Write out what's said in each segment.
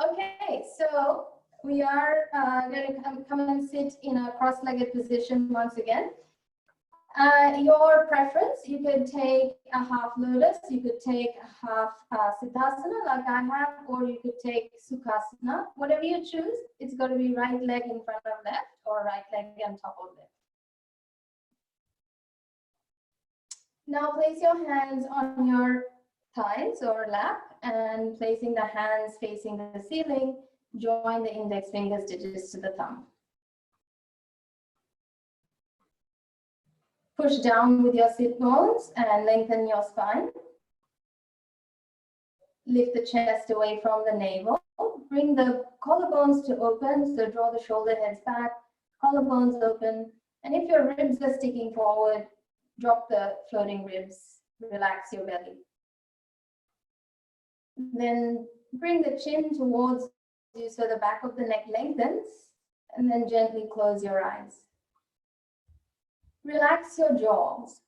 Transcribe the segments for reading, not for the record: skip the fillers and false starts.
Okay, so we are going to come and sit in a cross-legged position once again. Your preference, you could take a half lotus, you could take a half siddhasana like I have, or you could take sukhasana. Whatever you choose, it's going to be right leg in front of left or right leg on top of left. Now place your hands on your thighs or lap, and placing the hands facing the ceiling, join the index fingers digits to the thumb. Push down with your sit bones and lengthen your spine. Lift the chest away from the navel. Bring the collarbones to open, so draw the shoulder heads back, collarbones open, and if your ribs are sticking forward, drop the floating ribs, relax your belly. Then bring the chin towards you so the back of the neck lengthens, and then gently close your eyes. Relax your jaws,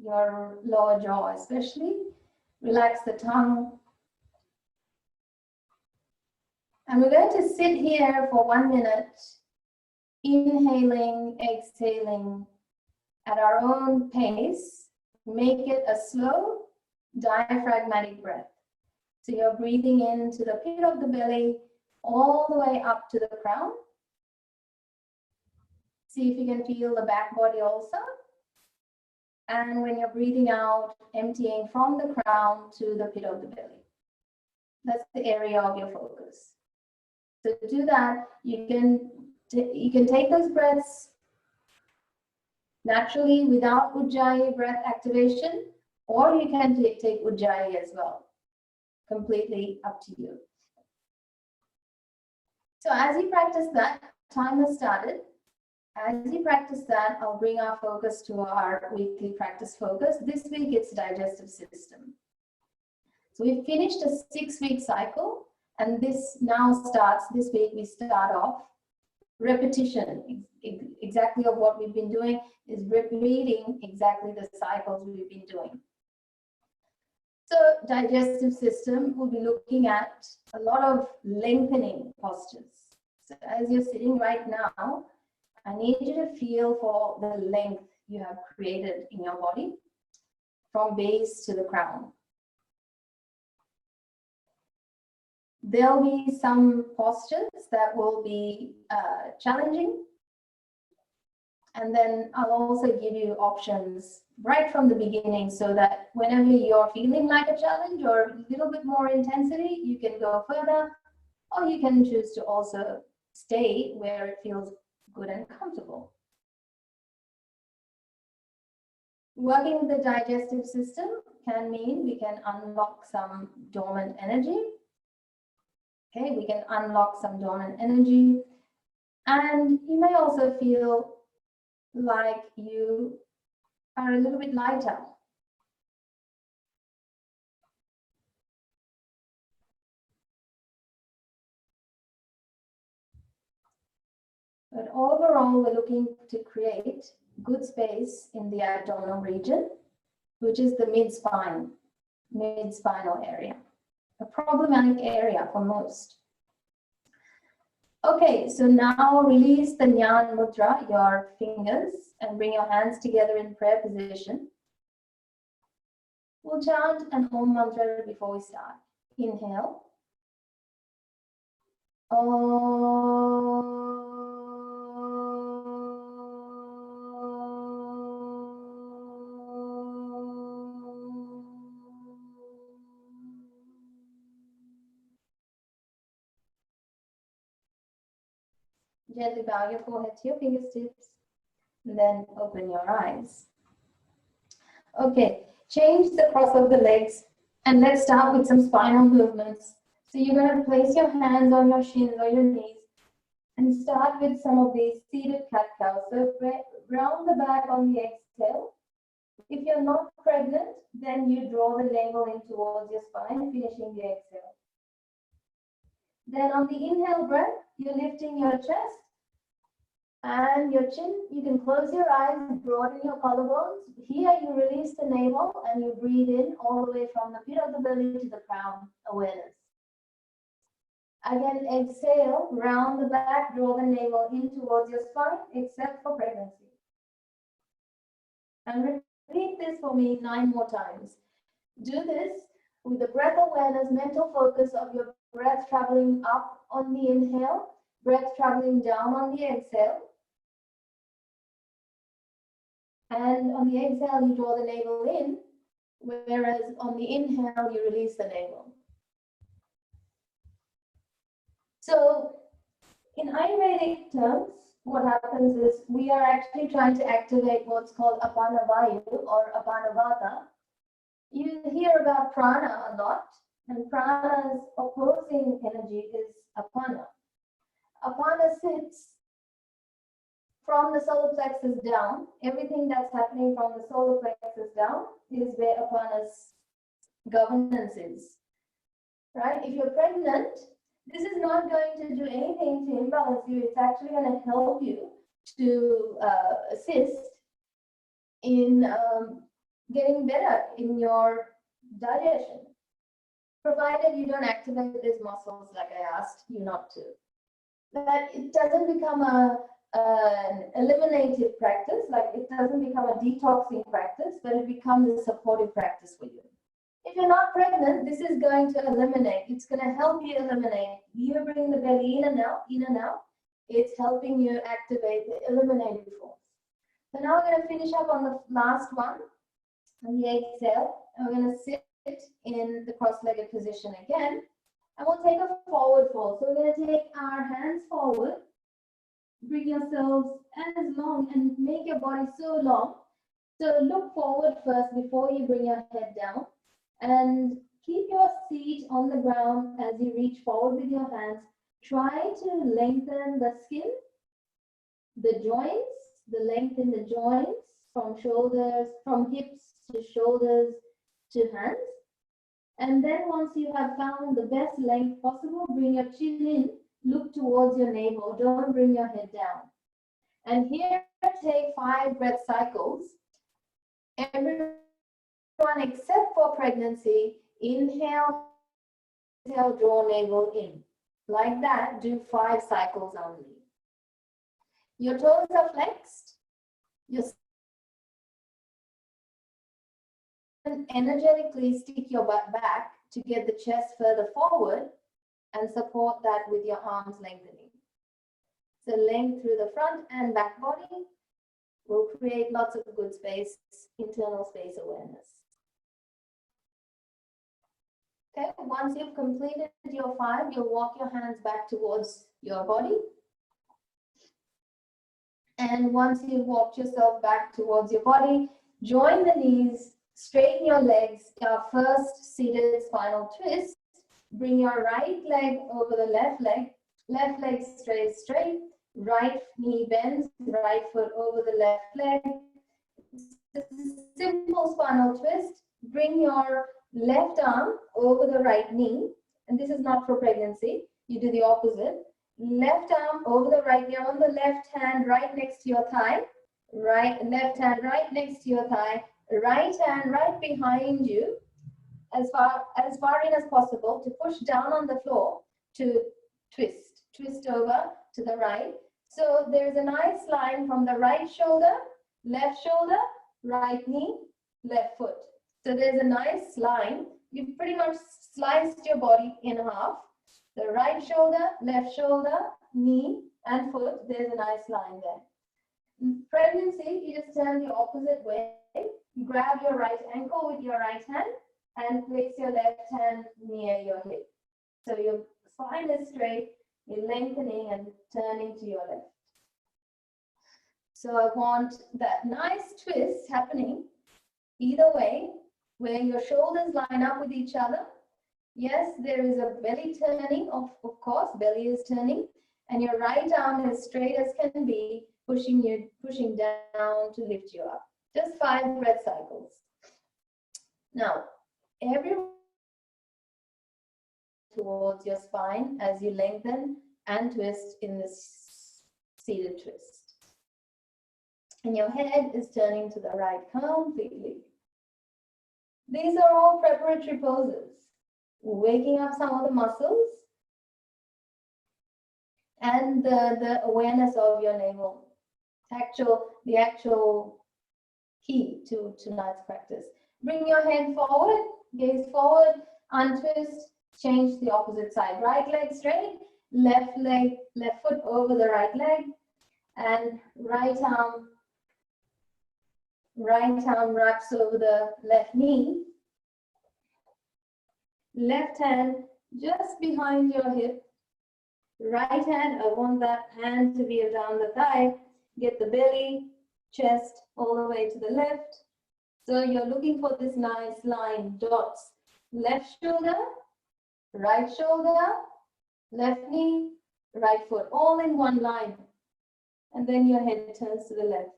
your lower jaw especially. Relax the tongue. And we're going to sit here for 1 minute, inhaling, exhaling at our own pace. Make it a slow, diaphragmatic breath. So you're breathing into the pit of the belly, all the way up to the crown. See if you can feel the back body also. And when you're breathing out, emptying from the crown to the pit of the belly. That's the area of your focus. So to do that, you can take those breaths naturally without Ujjayi breath activation, or you can take Ujjayi as well. Completely up to you. So as you practice that, time has started. As you practice that, I'll bring our focus to our weekly practice focus. This week it's digestive system. So we've finished a 6-week cycle, and this now starts, this week we start off repetition, exactly of what we've been doing is repeating exactly the cycles we've been doing. So digestive system, we'll be looking at a lot of lengthening postures. So as you're sitting right now, I need you to feel for the length you have created in your body from base to the crown. There'll be some postures that will be challenging. And then I'll also give you options right from the beginning so that whenever you're feeling like a challenge or a little bit more intensity, you can go further, or you can choose to also stay where it feels good and comfortable. Working with the digestive system can mean we can unlock some dormant energy. Okay, we can unlock some dormant energy. And you may also feel like you are a little bit lighter. But overall, we're looking to create good space in the abdominal region, which is the mid-spinal area, a problematic area for most. Okay, so now release the Jnana Mudra, your fingers, and bring your hands together in prayer position. We'll chant an Om mantra before we start. Inhale. Om. Gently bow your forehead to your fingertips, and then open your eyes. Okay, change the cross of the legs, and let's start with some spinal movements. So you're going to place your hands on your shins or your knees, and start with some of these seated cat-cows. So round the back on the exhale. If you're not pregnant, then you draw the navel in towards your spine, finishing the exhale. Then on the inhale breath, you're lifting your chest and your chin. You can close your eyes, broaden your collarbones. Here you release the navel and you breathe in all the way from the pit of the belly to the crown, awareness. Again, exhale, round the back, draw the navel in towards your spine, except for pregnancy. And repeat this for me 9 more times. Do this with the breath awareness, mental focus of your breath traveling up on the inhale, breath traveling down on the exhale. And on the exhale, you draw the navel in, whereas on the inhale, you release the navel. So in Ayurvedic terms, what happens is we are actually trying to activate what's called apana vayu or apana vata. You hear about prana a lot, and prana's opposing energy is apana. Apana sits from the solar plexus down. Everything that's happening from the solar plexus down is where apana's governance is. Right? If you're pregnant, this is not going to do anything to imbalance you. It's actually going to help you to assist in getting better in your digestion, provided you don't activate these muscles like I asked you not to. But it doesn't become an eliminative practice, like it doesn't become a detoxing practice, but it becomes a supportive practice for you. If you're not pregnant, this is going to eliminate. It's going to help you eliminate. You bring the belly in and out, in and out. It's helping you activate the eliminative force. So now we're going to finish up on the last one, on the exhale. And we're going to sit in the cross-legged position again. And we'll take a forward fold. So we're going to take our hands forward. Bring yourselves as long and make your body so long. So look forward first before you bring your head down. And keep your feet on the ground as you reach forward with your hands. Try to lengthen the skin, the joints, the length in the joints from shoulders, from hips to shoulders to hands. And then once you have found the best length possible, bring your chin in, look towards your navel, don't bring your head down. And here, take 5 breath cycles. Everyone except for pregnancy, inhale, exhale, draw navel in. Like that, do 5 cycles only. Your toes are flexed. Your energetically stick your butt back to get the chest further forward and support that with your arms lengthening. So length through the front and back body will create lots of good space, internal space awareness. Okay, once you've completed your 5, you'll walk your hands back towards your body. And once you've walked yourself back towards your body, join the knees, straighten your legs. Our first seated spinal twist. Bring your right leg over the left leg stays straight, right knee bends, right foot over the left leg. Simple spinal twist. Bring your left arm over the right knee, and this is not for pregnancy. You do the opposite. Left arm over the right knee, on the left hand right next to your thigh, left hand right next to your thigh, right hand right behind you, as far in as possible, to push down on the floor to twist over to the right. So there's a nice line from the right shoulder, right knee, left foot. So there's a nice line. You pretty much sliced your body in half. The right shoulder, left shoulder, knee and foot, there's a nice line there. In pregnancy, you just turn the opposite way. You grab your right ankle with your right hand and place your left hand near your hip. So your spine is straight, you're lengthening and turning to your left. So I want that nice twist happening either way, where your shoulders line up with each other. Yes, there is a belly turning, of course, belly is turning, and your right arm is straight as can be, pushing down to lift you up. Just 5 breath cycles. Now, everyone towards your spine as you lengthen and twist in this seated twist. And your head is turning to the right completely. These are all preparatory poses, waking up some of the muscles and the awareness of your navel. The actual key to tonight's practice. Bring your head forward, gaze forward, untwist, change the opposite side. Right leg straight, left foot over the right leg, and right arm wraps over the left knee. Left hand just behind your hip. Right hand, I want that hand to be down the thigh. Get the belly, chest all the way to the left. So you're looking for this nice line, dots. Left shoulder, left knee, right foot, all in one line. And then your head turns to the left.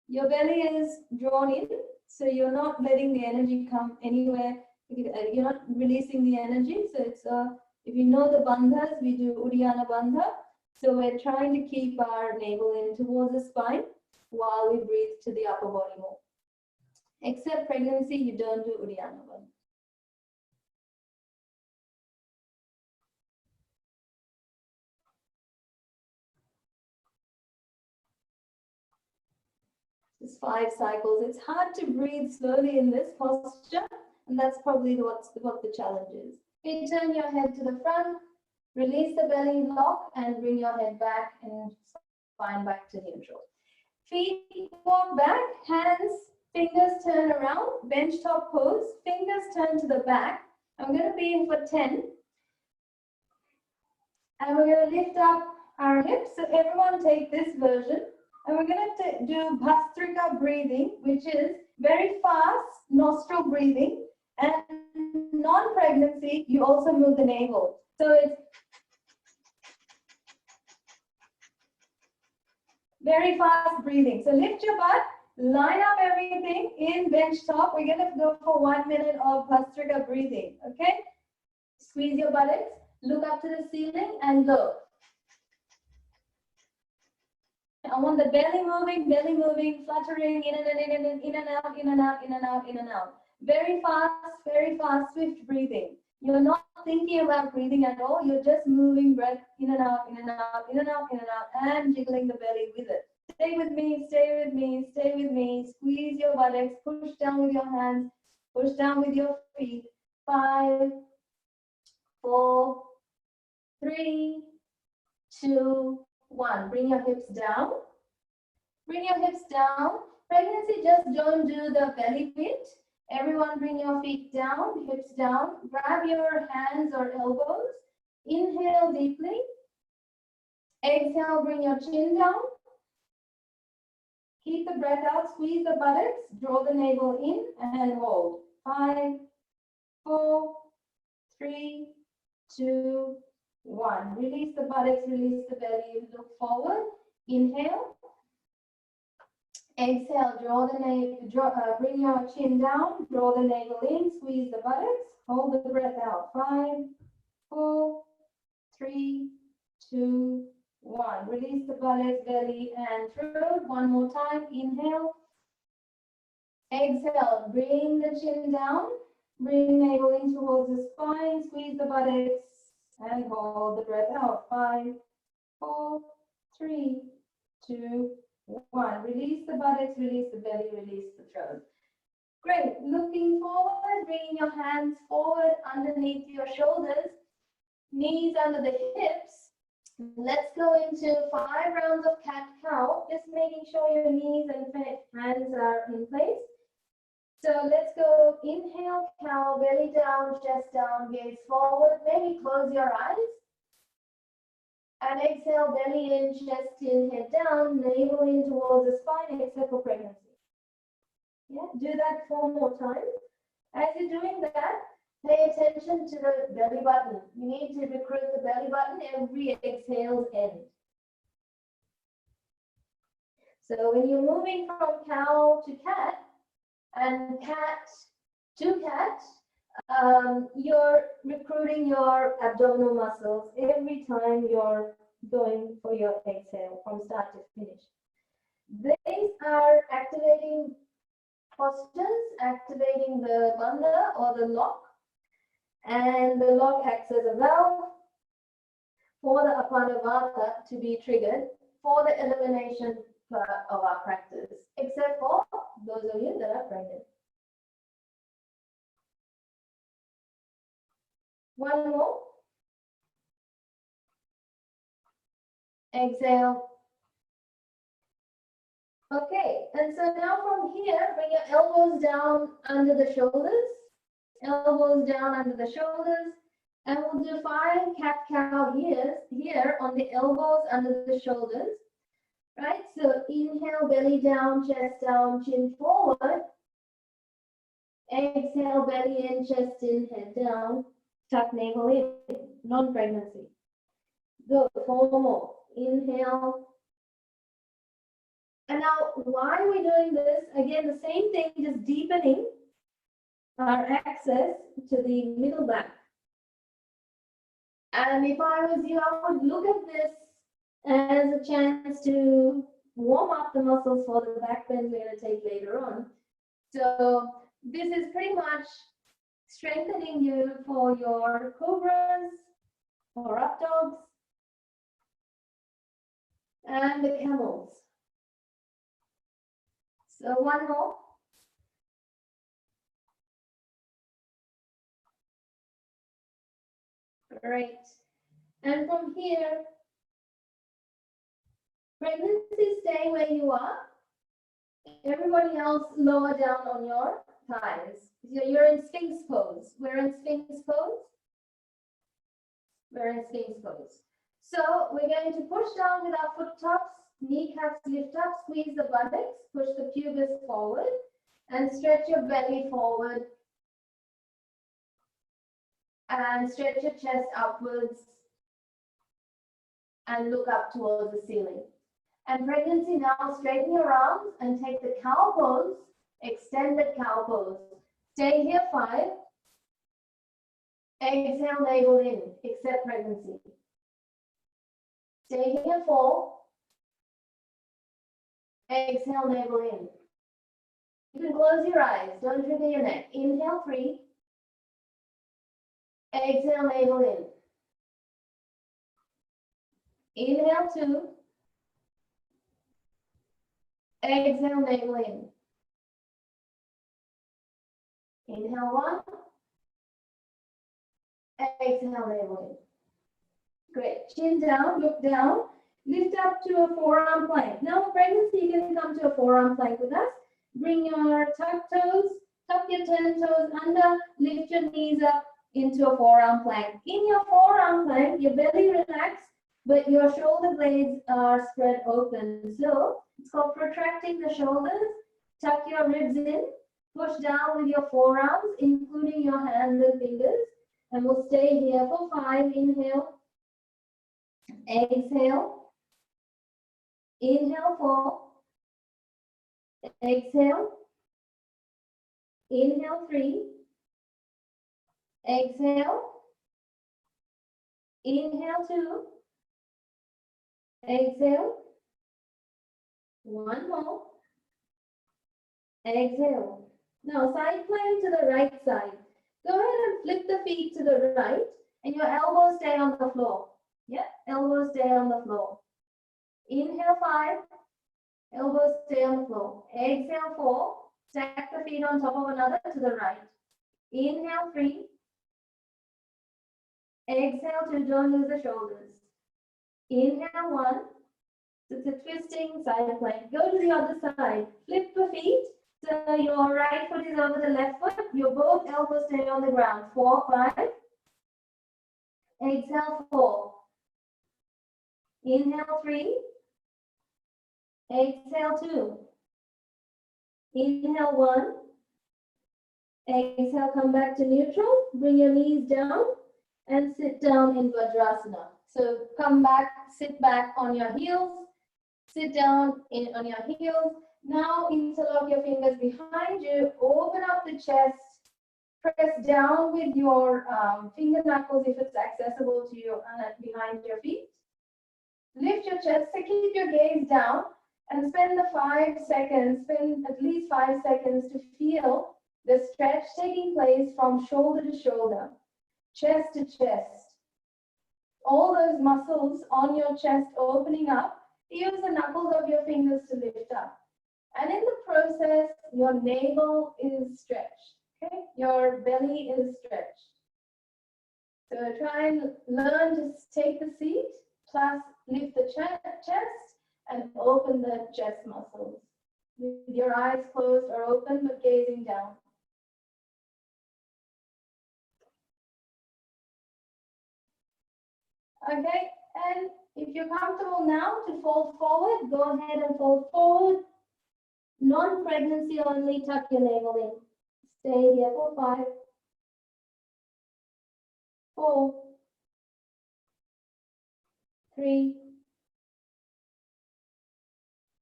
Your belly is drawn in, so you're not letting the energy come anywhere. You're not releasing the energy. So it's if you know the bandhas, we do Uddiyana bandha. So we're trying to keep our navel in towards the spine while we breathe to the upper body more. Except pregnancy, you don't do Uddiyana bandha. It's 5 cycles. It's hard to breathe slowly in this posture, and that's probably what the challenge is. Okay, turn your head to the front, release the belly lock, and bring your head back and spine back to neutral. Feet walk back, hands, fingers turn around, bench top pose, fingers turn to the back. I'm going to be in for 10. And we're going to lift up our hips. So everyone take this version. And we're going to do Bhastrika breathing, which is very fast nostril breathing. And non-pregnancy, you also move the navel. So it's very fast breathing. So lift your butt, line up everything in bench top. We're going to go for 1 minute of Bhastrika breathing. Okay? Squeeze your buttocks, look up to the ceiling and go. I want the belly moving, fluttering in and out, in and out, in and out, in and out, in and out. Very fast, swift breathing. You're not thinking about breathing at all. You're just moving breath in and out, in and out, in and out, in and out, and jiggling the belly with it. Stay with me, stay with me, stay with me. Squeeze your buttocks, push down with your hands, push down with your feet. 5, 4, 3, 2, 1. Bring your hips down. Bring your hips down. Pregnancy, just don't do the belly bit. Everyone bring your feet down, hips down. Grab your hands or elbows. Inhale deeply. Exhale, bring your chin down. Keep the breath out, squeeze the buttocks, draw the navel in and hold. 5, 4, 3, 2, 1. Release the buttocks, release the belly, look forward. Inhale. Exhale, bring your chin down, draw the navel in, squeeze the buttocks, hold the breath out. 5, 4, 3, 2, 1. Release the buttocks, belly, and throat. One more time. Inhale. Exhale, bring the chin down, bring navel in towards the spine, squeeze the buttocks, and hold the breath out. 5, 4, 3, 2, 1. Release the buttocks, release the belly, release the throat. Great. Looking forward, bringing your hands forward underneath your shoulders, knees under the hips. Let's go into 5 rounds of cat-cow, just making sure your knees and hands are in place. So let's go. Inhale, cow, belly down, chest down, gaze forward. Maybe close your eyes. And exhale, belly in, chest in, head down, navel in towards the spine, except for pregnancy. Yeah, do that 4 more times. As you're doing that, pay attention to the belly button. You need to recruit the belly button every exhale's end. So when you're moving from cow to cat and cat to cat, you're recruiting your abdominal muscles every time you're going for your exhale from start to finish. These are activating postures, activating the bandha or the lock, and the lock acts as a valve. for the Apana Vata to be triggered for the elimination part of our practice, except for those of you that are pregnant. One more. Exhale. Okay, and so now from here, bring your elbows down under the shoulders, elbows down under the shoulders, and we'll do 5 cat-cow here on the elbows under the shoulders, right? So inhale, belly down, chest down, chin forward. Exhale, belly in, chest in, head down, tuck navel in, non-pregnancy. Go, 4 more. Inhale. And now, why are we doing this? Again, the same thing, just deepening our access to the middle back. And if I was you, I would look at this as a chance to warm up the muscles for the back bend we're going to take later on. So this is pretty much strengthening you for your cobras, or up dogs, and the camels. So one more. Great. And from here, pregnancy, stay where you are. Everybody else lower down on your thighs. So you're in Sphinx pose. We're in Sphinx pose. We're in Sphinx pose. So we're going to push down with our foot tops, kneecaps lift up, squeeze the buttocks, push the pubis forward, and stretch your belly forward. And stretch your chest upwards and look up towards the ceiling. And pregnancy now, straighten your arms and take the cow pose, extended cow pose. Stay here 5. Exhale, navel in, except pregnancy. Stay here 4. Exhale, navel in. You can close your eyes, don't trigger your neck. Inhale 3. Exhale, navel in. Inhale 2. Exhale, navel in. Inhale 1. Exhale, navel in. Great. Chin down, look down. Lift up to a forearm plank. Now, pregnancy, you can come to a forearm plank with us. Bring your tuck toes, tuck your 10 toes under, lift your knees up into a forearm plank. In your forearm plank, your belly relaxed, but your shoulder blades are spread open. So it's called protracting the shoulders. Tuck your ribs in, push down with your forearms, including your hands and fingers. And we'll stay here for 5. Inhale. Exhale. Inhale 4. Exhale. Inhale 3. Exhale. Inhale 2. Exhale. 1 more. Exhale. Now side plank to the right side. Go ahead and flip the feet to the right and your elbows stay on the floor. Yeah, elbows stay on the floor. Inhale 5. Elbows stay on the floor. Exhale 4. Stack the feet on top of another to the right. Inhale 3. Exhale 2. Don't lose the shoulders. Inhale 1. It's a twisting side plank. Go to the other side. Flip the feet. So your right foot is over the left foot. Your both elbows stay on the ground. 4, 5. Exhale 4. Inhale 3. Exhale 2. Inhale 1. Exhale, come back to neutral. Bring your knees down and sit down in Vajrasana. So come back, sit back on your heels. Sit down on your heels. Now interlock your fingers behind you. Open up the chest. Press down with your finger knuckles if it's accessible to you behind your feet. Lift your chest. So keep your gaze down and spend the 5 seconds. Spend at least 5 seconds to feel the stretch taking place from shoulder to shoulder, chest to chest, all those muscles on your chest opening up. Use the knuckles of your fingers to lift up. And in the process, your navel is stretched. Okay? Your belly is stretched. So try and learn to take the seat, plus lift the chest and open the chest muscles. With your eyes closed or open, but gazing down. Okay, and if you're comfortable now to fold forward, go ahead and fold forward. Non-pregnancy only, tuck your navel in. Stay here for 5, 4, 3,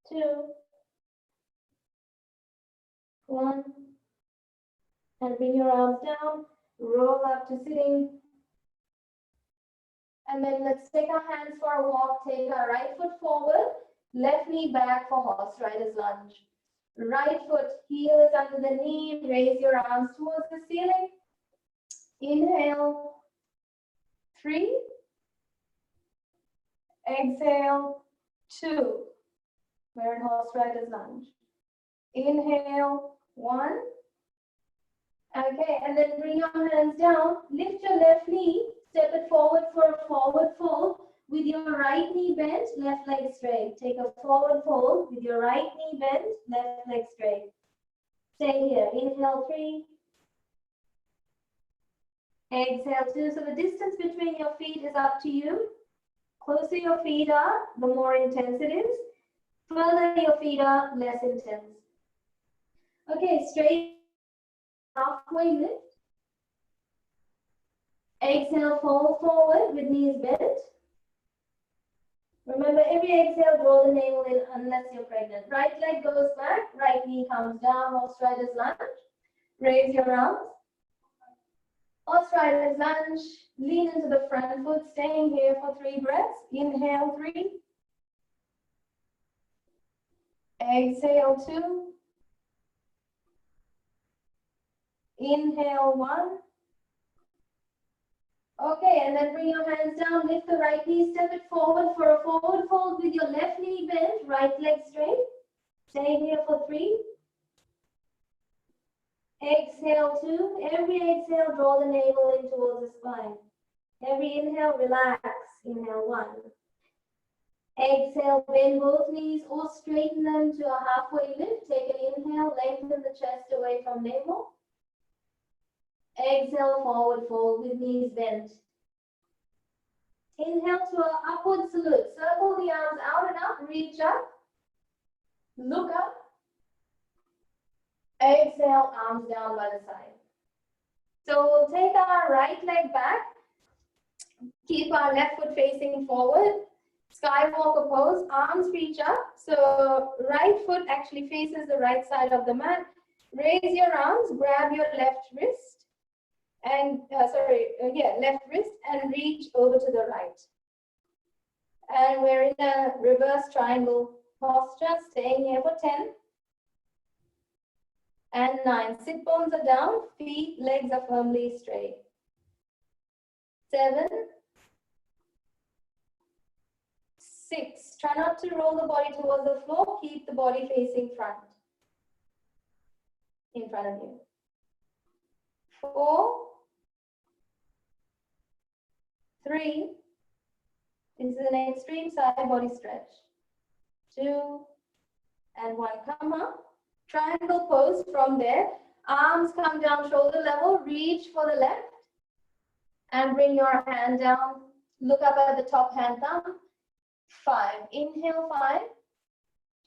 2, 1. And bring your arms down, roll up to sitting. And then let's take our hands for a walk. Take our right foot forward, left knee back for horse rider's lunge. Right foot, heel is under the knee. Raise your arms towards the ceiling. Inhale, 3. Exhale, 2. We're in horse rider's lunge. Inhale, 1. Okay, and then bring your hands down. Lift your left knee. Step it forward for a forward fold. With your right knee bent, left leg straight. Take a forward fold with your right knee bent, left leg straight. Stay here. Inhale, 3. Exhale, 2. So the distance between your feet is up to you. Closer your feet are, the more intense it is. Further your feet are, less intense. Okay, straight halfway lift. Exhale, fold forward with knees bent. Remember, every exhale, draw the navel in unless you're pregnant. Right leg goes back, right knee comes down, horse rider's lunge. Raise your arms. Horse rider's lunge, lean into the front foot, staying here for 3 breaths. Inhale, 3. Exhale, 2. Inhale, 1. Okay, and then bring your hands down, lift the right knee, step it forward for a forward fold with your left knee bent, right leg straight. Stay here for 3. Exhale, 2. Every exhale, draw the navel in towards the spine. Every inhale, relax. Inhale, 1. Exhale, bend both knees or straighten them to a halfway lift. Take an inhale, lengthen the chest away from navel. Exhale, forward fold with knees bent. Inhale to an upward salute. Circle the arms out and up, reach up. Look up. Exhale, arms down by the side. So we'll take our right leg back. Keep our left foot facing forward. Skywalker pose, arms reach up. So right foot actually faces the right side of the mat. Raise your arms, grab your left wrist. And left wrist and reach over to the right. And we're in a reverse triangle posture, staying here for 10 and 9. Sit bones are down, feet, legs are firmly straight. 7, 6. Try not to roll the body towards the floor. Keep the body facing front, in front of you. 4, 3. This is an extreme side body stretch. 2 and 1. Come up. Triangle pose from there. Arms come down shoulder level. Reach for the left. And bring your hand down. Look up at the top hand thumb. 5. Inhale, 5.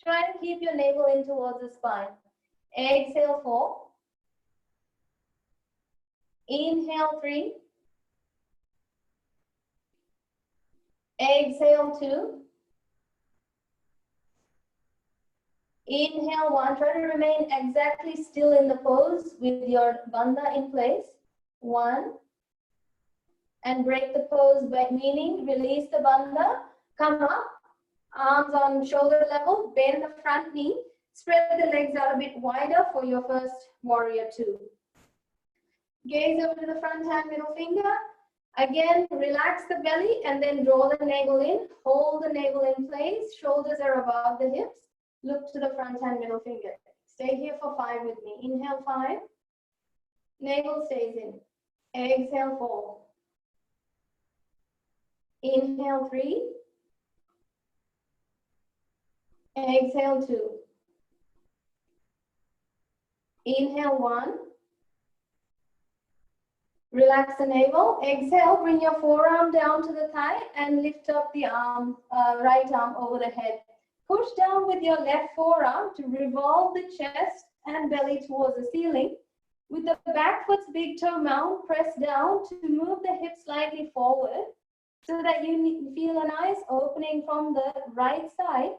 Try to keep your navel in towards the spine. Exhale, 4. Inhale, 3. Exhale, 2. Inhale, 1. Try to remain exactly still in the pose with your bandha in place. 1. And break the pose, meaning release the bandha. Come up. Arms on shoulder level. Bend the front knee. Spread the legs out a bit wider for your first warrior 2. Gaze over to the front hand, middle finger. Again, relax the belly and then draw the navel in. Hold the navel in place. Shoulders are above the hips. Look to the front hand middle finger. Stay here for 5 with me. Inhale 5. Navel stays in. Exhale 4. Inhale 3. Exhale 2. Inhale 1. Relax the navel. Exhale, bring your forearm down to the thigh and lift up the arm, right arm over the head. Push down with your left forearm to revolve the chest and belly towards the ceiling. With the back foot's big toe mount, press down to move the hips slightly forward so that you feel a nice opening from the right side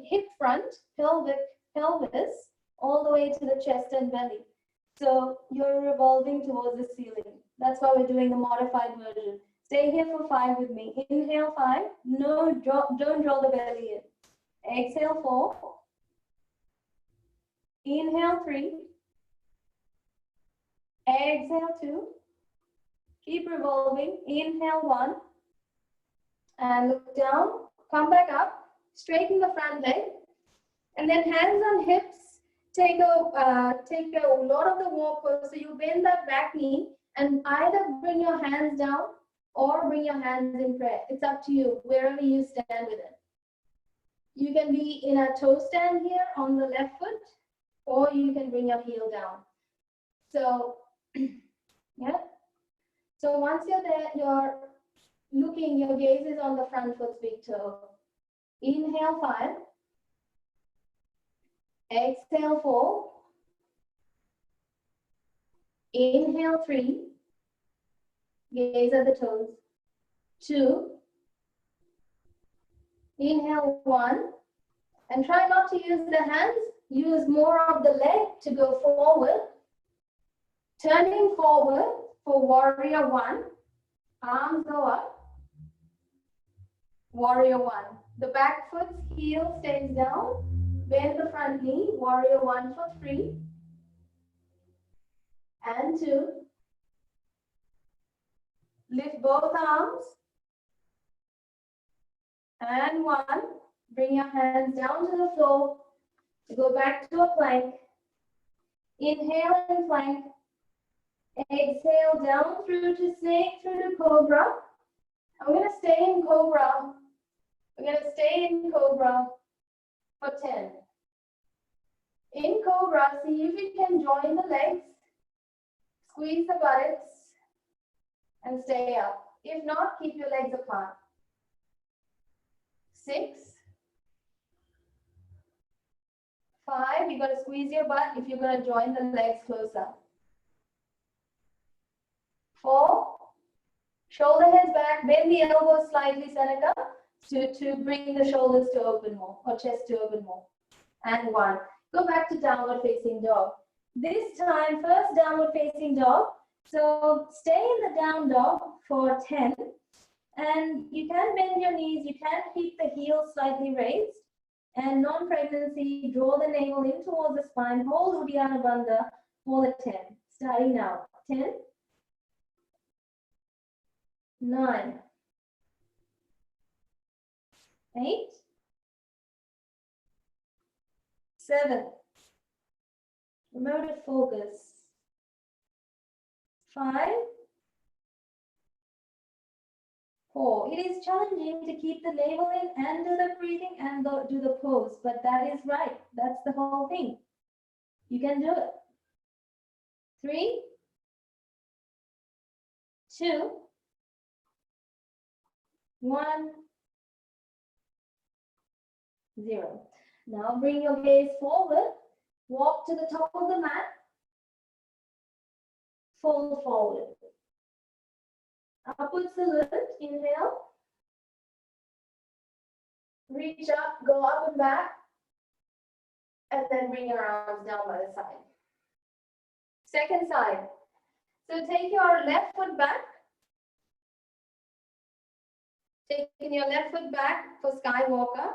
hip front, pelvis, all the way to the chest and belly. So you're revolving towards the ceiling. That's why we're doing the modified version. Stay here for 5 with me. Inhale 5. No, don't draw the belly in. Exhale 4. Inhale 3. Exhale 2. Keep revolving. Inhale 1. And look down. Come back up. Straighten the front leg. And then hands on hips. Take a lot of the war pose. So you bend that back knee and either bring your hands down or bring your hands in prayer. It's up to you, wherever you stand with it. You can be in a toe stand here on the left foot, or you can bring your heel down. So, yeah. So once you're there, you're looking, your gaze is on the front foot's big toe. Inhale 5. Exhale 4. Inhale 3. Gaze at the toes. 2. Inhale 1. And try not to use the hands. Use more of the leg to go forward. Turning forward for warrior 1. Arms go up. Warrior 1. The back foot's heel stays down. Bend the front knee. Warrior 1 for 3. And 2. Lift both arms. And 1. Bring your hands down to the floor. Go back to a plank. Inhale and plank. Exhale down through to snake, through to cobra. I'm going to stay in cobra. We're going to stay in cobra for 10. In cobra, see if you can join the legs. Squeeze the buttocks and stay up. If not, keep your legs apart. 6. 5, you got to squeeze your butt if you're going to join the legs closer. 4, shoulder heads back, bend the elbows slightly, Seneca, to bring the shoulders to open more, or chest to open more. And 1, go back to downward facing dog. This time, first downward facing dog. So stay in the down dog for 10. And you can bend your knees, you can keep the heels slightly raised. And non-pregnancy, draw the navel in towards the spine, hold Uddiyana Bandha for the 10. Starting now. 10. 9. 8. 7. Remote focus. 5. 4. It is challenging to keep the navel in and do the breathing and do the pose, but that is right. That's the whole thing. You can do it. 3, 2, 1, 0. Now bring your gaze forward. Walk to the top of the mat. Fold forward. Upward salute. Inhale. Reach up, go up and back. And then bring your arms down by the side. Second side. So take your left foot back. Taking your left foot back for Skywalker.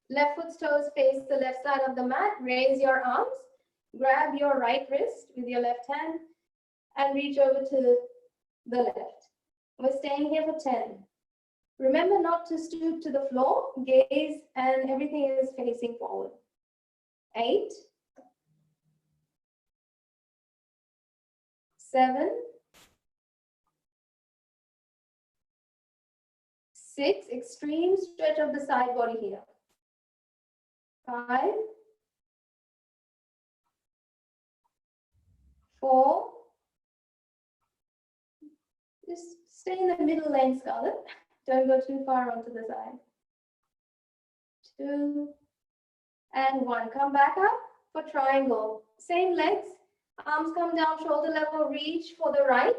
Left foot's toes face the left side of the mat. Raise your arms. Grab your right wrist with your left hand and reach over to the left. We're staying here for 10. Remember not to stoop to the floor, gaze, and everything is facing forward. 8, 7, 6, extreme stretch of the side body here. 5, 4, just stay in the middle lane, Scarlett. Don't go too far onto the side. 2, and 1. Come back up for triangle. Same legs, arms come down, shoulder level, reach for the right,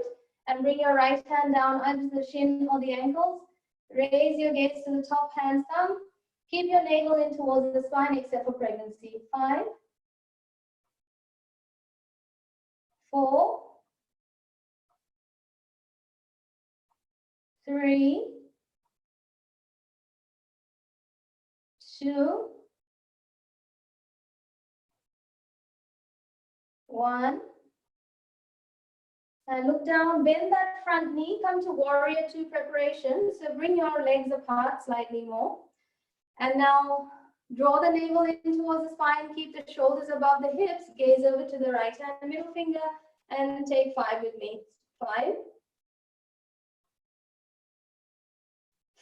and bring your right hand down under the shin or the ankles. Raise your gaze to the top, hands thumb. Keep your navel in towards the spine except for pregnancy. 5, 4, 3, 2, 1. And look down, bend that front knee, come to warrior 2 preparation. So bring your legs apart slightly more. And now draw the navel in towards the spine, keep the shoulders above the hips, gaze over to the right hand middle finger, and take 5 with me. 5,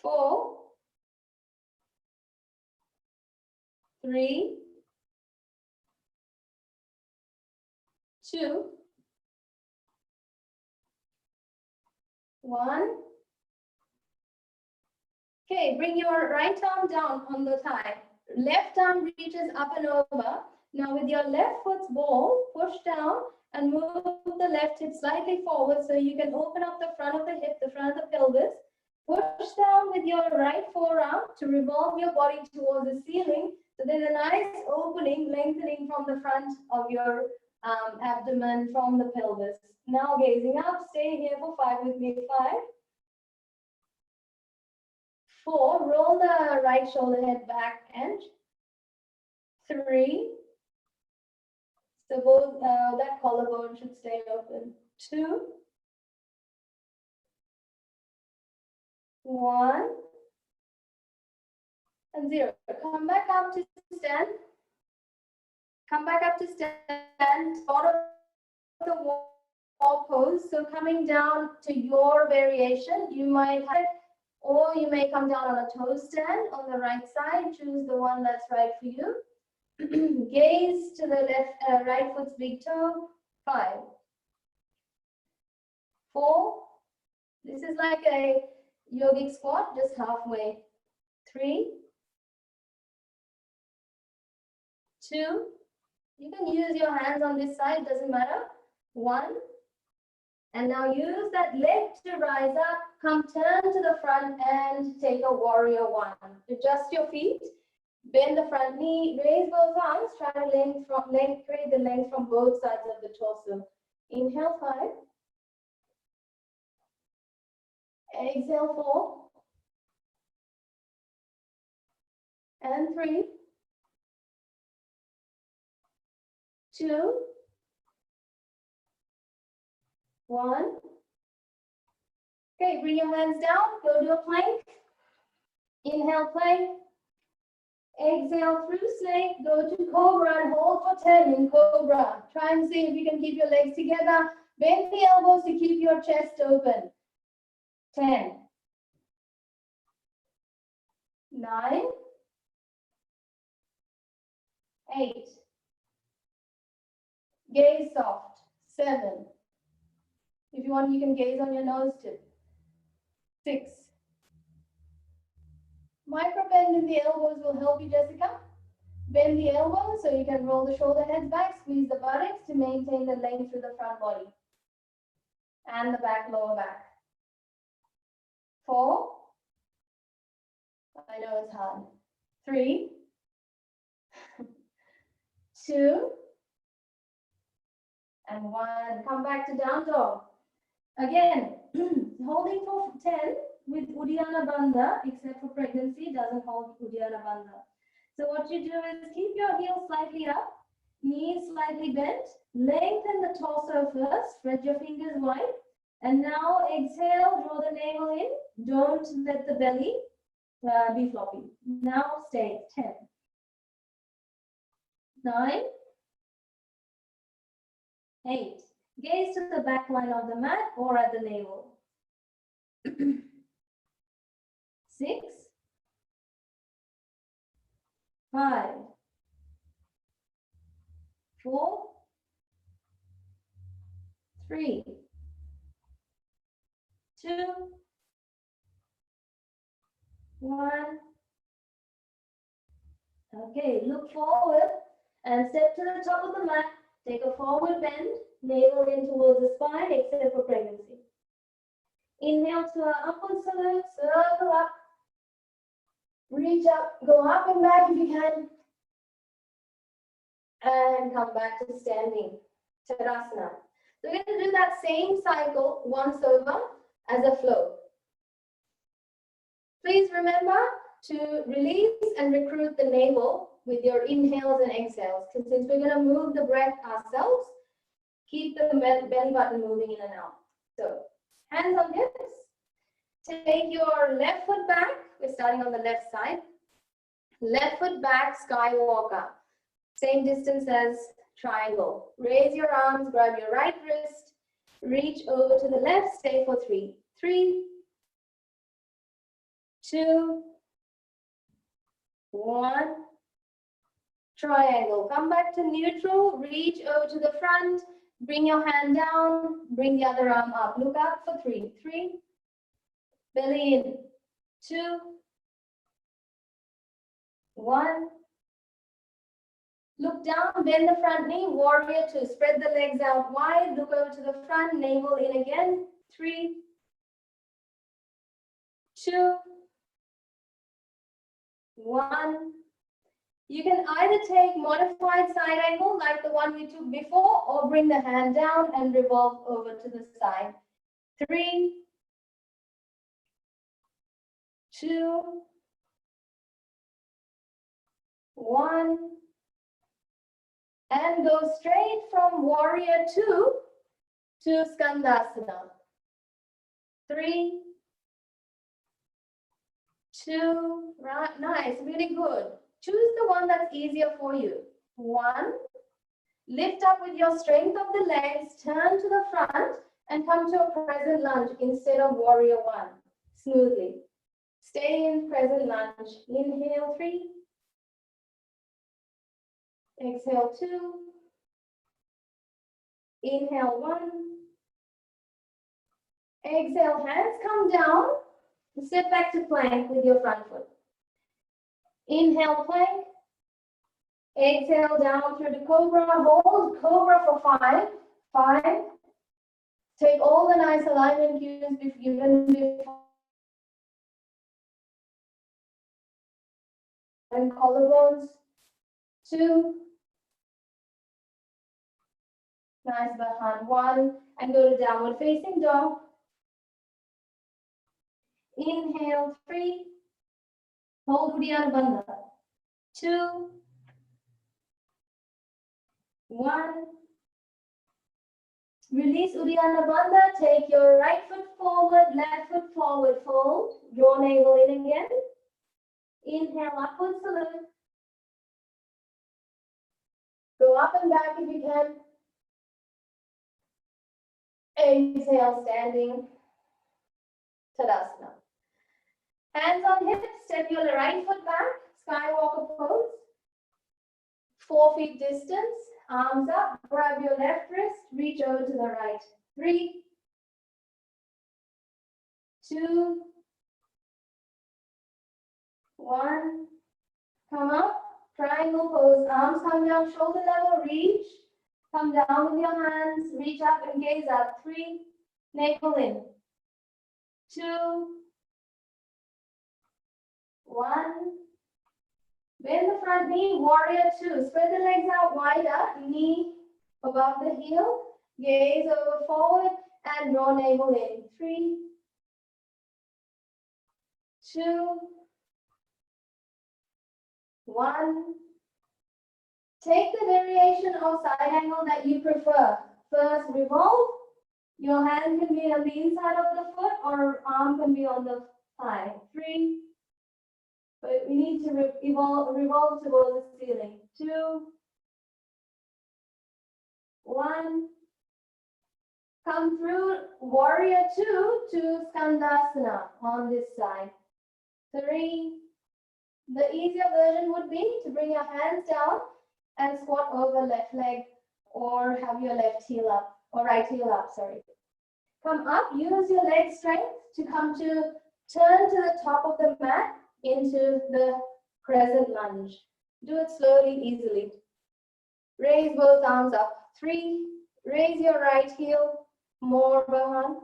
4, 3, 2, 1. Okay, bring your right arm down on the thigh. Left arm reaches up and over. Now with your left foot's ball, push down and move the left hip slightly forward so you can open up the front of the hip, the front of the pelvis. Push down with your right forearm to revolve your body towards the ceiling. So there's a nice opening, lengthening from the front of your abdomen, from the pelvis. Now gazing up, stay here for 5 with me. 5, 4, roll the right shoulder head back edge. 3, so both that collarbone should stay open. 2, 1, and 0. Come back up to stand. Come back up to stand. Bottom of the wall pose. So coming down to your variation, you might have, or you may come down on a toe stand on the right side. Choose the one that's right for you. Gaze to the left, right foot's big toe. 5, 4. This is like a yogic squat, just halfway. 3, 2. You can use your hands on this side, doesn't matter. 1. And now use that leg to rise up. Come turn to the front and take a warrior 1. Adjust your feet. Bend the front knee, raise both arms, try to create the length from both sides of the torso. Inhale 5. Exhale 4. And 3. 2. 1. Okay, bring your hands down, go to a plank. Inhale plank. Exhale through snake, go to cobra and hold for 10 in cobra. Try and see if you can keep your legs together. Bend the elbows to keep your chest open. 10, 9, 8. Gaze soft. 7. If you want, you can gaze on your nose too. 6. Micro bend in the elbows will help you, Jessica. Bend the elbows so you can roll the shoulder heads back, squeeze the buttocks to maintain the length through the front body and the back, lower back. 4. I know it's hard. 3, 2, and 1. Come back to down dog. Again, holding for 10 with Uddiyana Bandha, except for pregnancy, doesn't hold Uddiyana Bandha. So what you do is keep your heels slightly up, knees slightly bent, lengthen the torso first, spread your fingers wide, And now exhale, draw the navel in. Don't let the belly be floppy. Now stay. 10, 9, 8. Gaze to the back line of the mat or at the navel. 6, 5, 4, 3, 2, 1. Okay, look forward and step to the top of the mat. Take a forward bend, navel in towards the spine, except for pregnancy. Inhale to an upward salute, circle up, reach up, go up and back if you can, and come back to standing, Tadasana. So we're going to do that same cycle once over as a flow. Please remember to release and recruit the navel with your inhales and exhales, because since we're going to move the breath ourselves, keep the belly button moving in and out. So hands on hips. Take your left foot back. We're starting on the left side. Left foot back, skywalker. Same distance as triangle. Raise your arms, grab your right wrist, reach over to the left, stay for 3. 3, 2, 1. Triangle. Come back to neutral, reach over to the front, bring your hand down, bring the other arm up. Look up for 3. 3. Belly in. 2, 1. Look down, bend the front knee, warrior 2. Spread the legs out wide, look over to the front, navel in again. 3, 2, 1. You can either take modified side angle like the one we took before, or bring the hand down and revolve over to the side. 3, 2, 1. And go straight from warrior 2 to Skandasana. 3, 2, right, nice, really good. Choose the one that's easier for you. 1, lift up with your strength of the legs, turn to the front and come to a present lunge instead of warrior 1, smoothly. Stay in present lunge. Inhale 3, exhale 2, inhale 1, exhale, hands come down, step back to plank with your front foot. Inhale, plank. Exhale, down through the cobra. Hold cobra for 5. 5. Take all the nice alignment cues given before. And collarbones. 2. Nice behind. 1. And go to downward facing dog. Inhale, 3. Hold Uddiyana Bandha. 2, 1. Release Uddiyana Bandha. Take your right foot forward, left foot forward, fold. Draw navel in again. Inhale, upward salute. Go up and back if you can. Exhale, standing. Tadasana. Hands on hips, step your right foot back, skywalker pose. 4 feet distance, arms up, grab your left wrist, reach over to the right. 3, 2, 1. Come up, triangle pose, arms come down, shoulder level, reach. Come down with your hands, reach up and gaze up. 3, navel in. 2, 1. Bend the front knee, warrior 2. Spread the legs out wider, knee above the heel. Gaze over forward and draw navel in. 3, 2, 1. Take the variation of side angle that you prefer. First revolve, Your hand can be on the inside of the foot or arm can be on the thigh. 3. But we need to revolve towards the ceiling. 2. 1. Come through warrior 2 to Skandasana on this side. 3. The easier version would be to bring your hands down and squat over left leg or have your left heel up or right heel up, sorry. Come up, use your leg strength to turn to the top of the mat into the crescent lunge. Do it slowly, easily. Raise both arms up. 3. Raise your right heel more behind.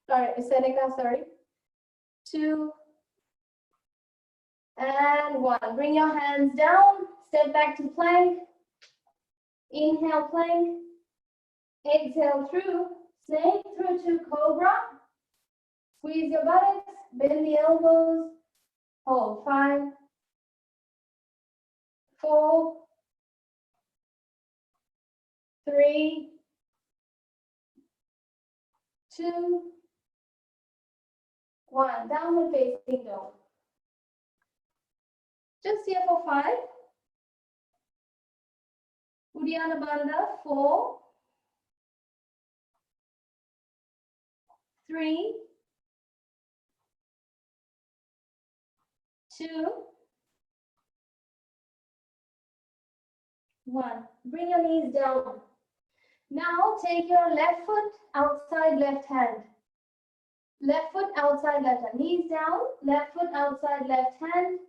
Seneca, sorry. 2. And 1. Bring your hands down. Step back to plank. Inhale, plank. Exhale through. Snake through to cobra. Squeeze your buttocks. Bend the elbows. Hold. 5. 4. 3. 2. 1. Downward facing dog. Just here for 5. Uddiyana Bandha. 4. 3. 2. 1. Bring your knees down. Now take your left foot outside left hand. Left foot outside left hand. Knees down. Left foot outside left hand.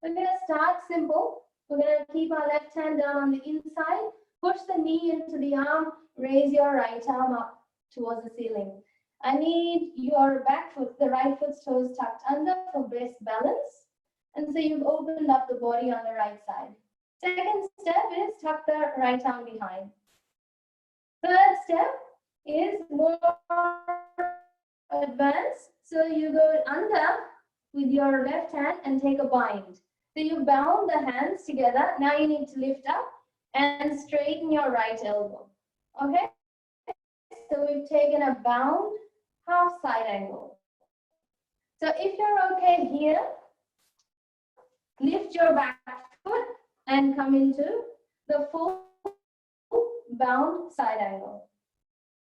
We're going to start simple. We're going to keep our left hand down on the inside. Push the knee into the arm. Raise your right arm up towards the ceiling. I need your back foot, the right foot's toes tucked under for best balance. And so you've opened up the body on the right side. Second step is tuck the right arm behind. Third step is more advanced. So you go under with your left hand and take a bind. So you bound the hands together. Now you need to lift up and straighten your right elbow. Okay? So we've taken a bound half side angle. So if you're okay here, lift your back foot and come into the full bound side angle.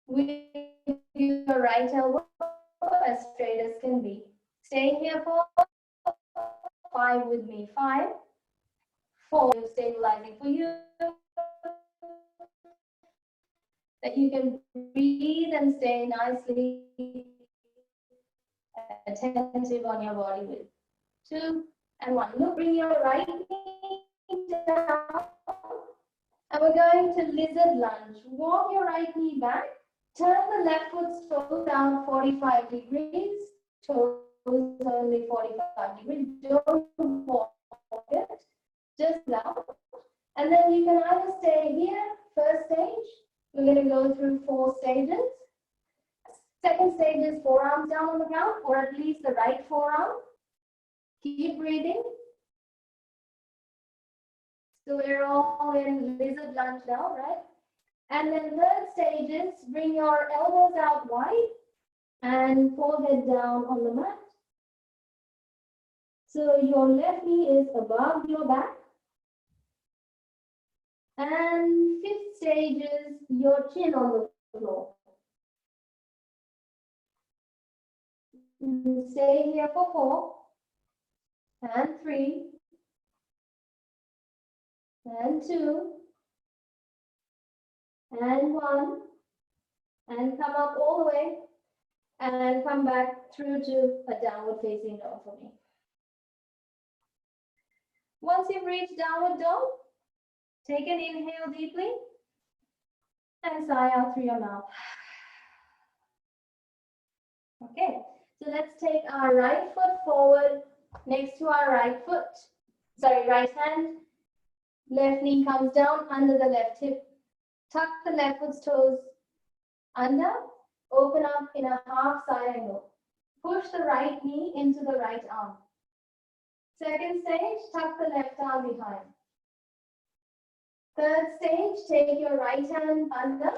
With your right elbow as straight as can be. Stay here for 5 with me. 5, 4, stabilizing for you. That you can breathe and stay nicely attentive on your body with. 2 and 1. Look, bring your right knee down. And we're going to lizard lunge. Walk your right knee back. Turn the left foot's toes down 45 degrees. Toes only 45 degrees. Don't walk it. Just down. And then you can either stay here, first stage. We're going to go through 4 stages. Second stage is forearms down on the ground, or at least the right forearm. Keep breathing. So we're all in lizard lunge now, right? And then third stage is bring your elbows out wide and forehead down on the mat. So your left knee is above your back. And fifth stage is your chin on the floor. Stay here for 4 and 3 and 2 and 1 and come up all the way and come back through to a downward facing dog for me. Once you've reached downward dog, take an inhale deeply and sigh out through your mouth. Okay, so let's take our right foot forward next to our right hand. Left knee comes down under the left hip. Tuck the left foot's toes under. Open up in a half side angle. Push the right knee into the right arm. Second stage, tuck the left arm behind. Third stage, take your right hand under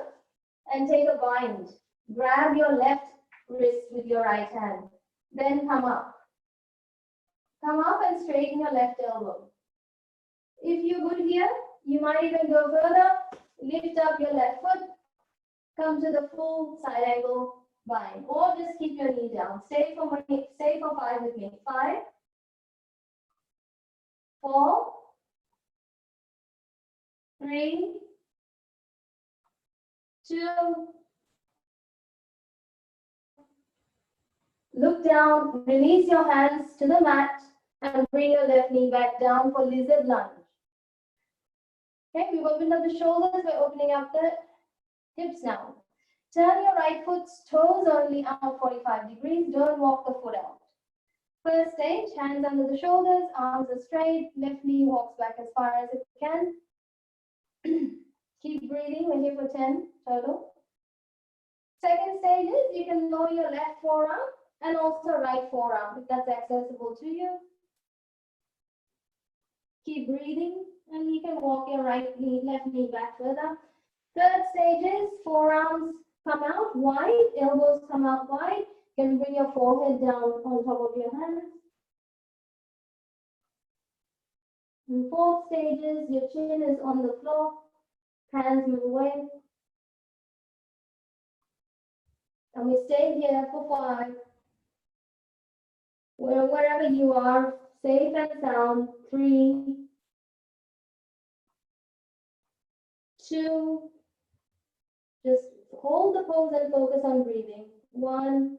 and take a bind. Grab your left wrist with your right hand. Then come up. Come up and straighten your left elbow. If you're good here, you might even go further. Lift up your left foot. Come to the full side angle bind. Or just keep your knee down. Stay for 5 with me. 5, 4, 3, 2. Look down, release your hands to the mat and bring your left knee back down for lizard lunge. Okay, we've opened up the shoulders, we're opening up the hips now. Turn your right foot's toes only out 45 degrees, don't walk the foot out. First stage, hands under the shoulders, arms are straight, left knee walks back as far as it can. Keep breathing, we're here for 10 total. Second stage is you can lower your left forearm and also right forearm if that's accessible to you. Keep breathing and you can walk your right knee, left knee back further. Third stage is forearms come out wide, elbows come out wide. You can bring your forehead down on top of your hands. And fourth stage is your chin is on the floor, hands move away. And we stay here for 5. Wherever you are, safe and sound. 3, 2, just hold the pose and focus on breathing. 1,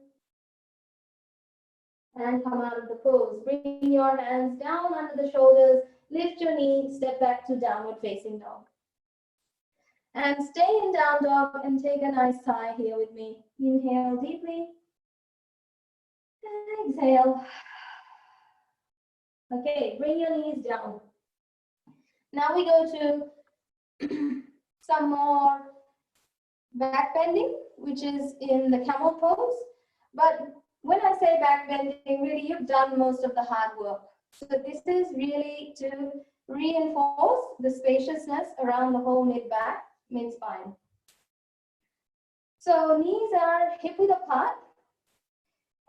and come out of the pose. Bring your hands down under the shoulders, lift your knee, step back to downward facing dog. And stay in down dog and take a nice sigh here with me. Inhale deeply. And exhale. Okay, bring your knees down. Now we go to some more back bending, which is in the camel pose. But when I say back bending, really you've done most of the hard work. So this is really to reinforce the spaciousness around the whole mid-back, mid-spine. So knees are hip-width apart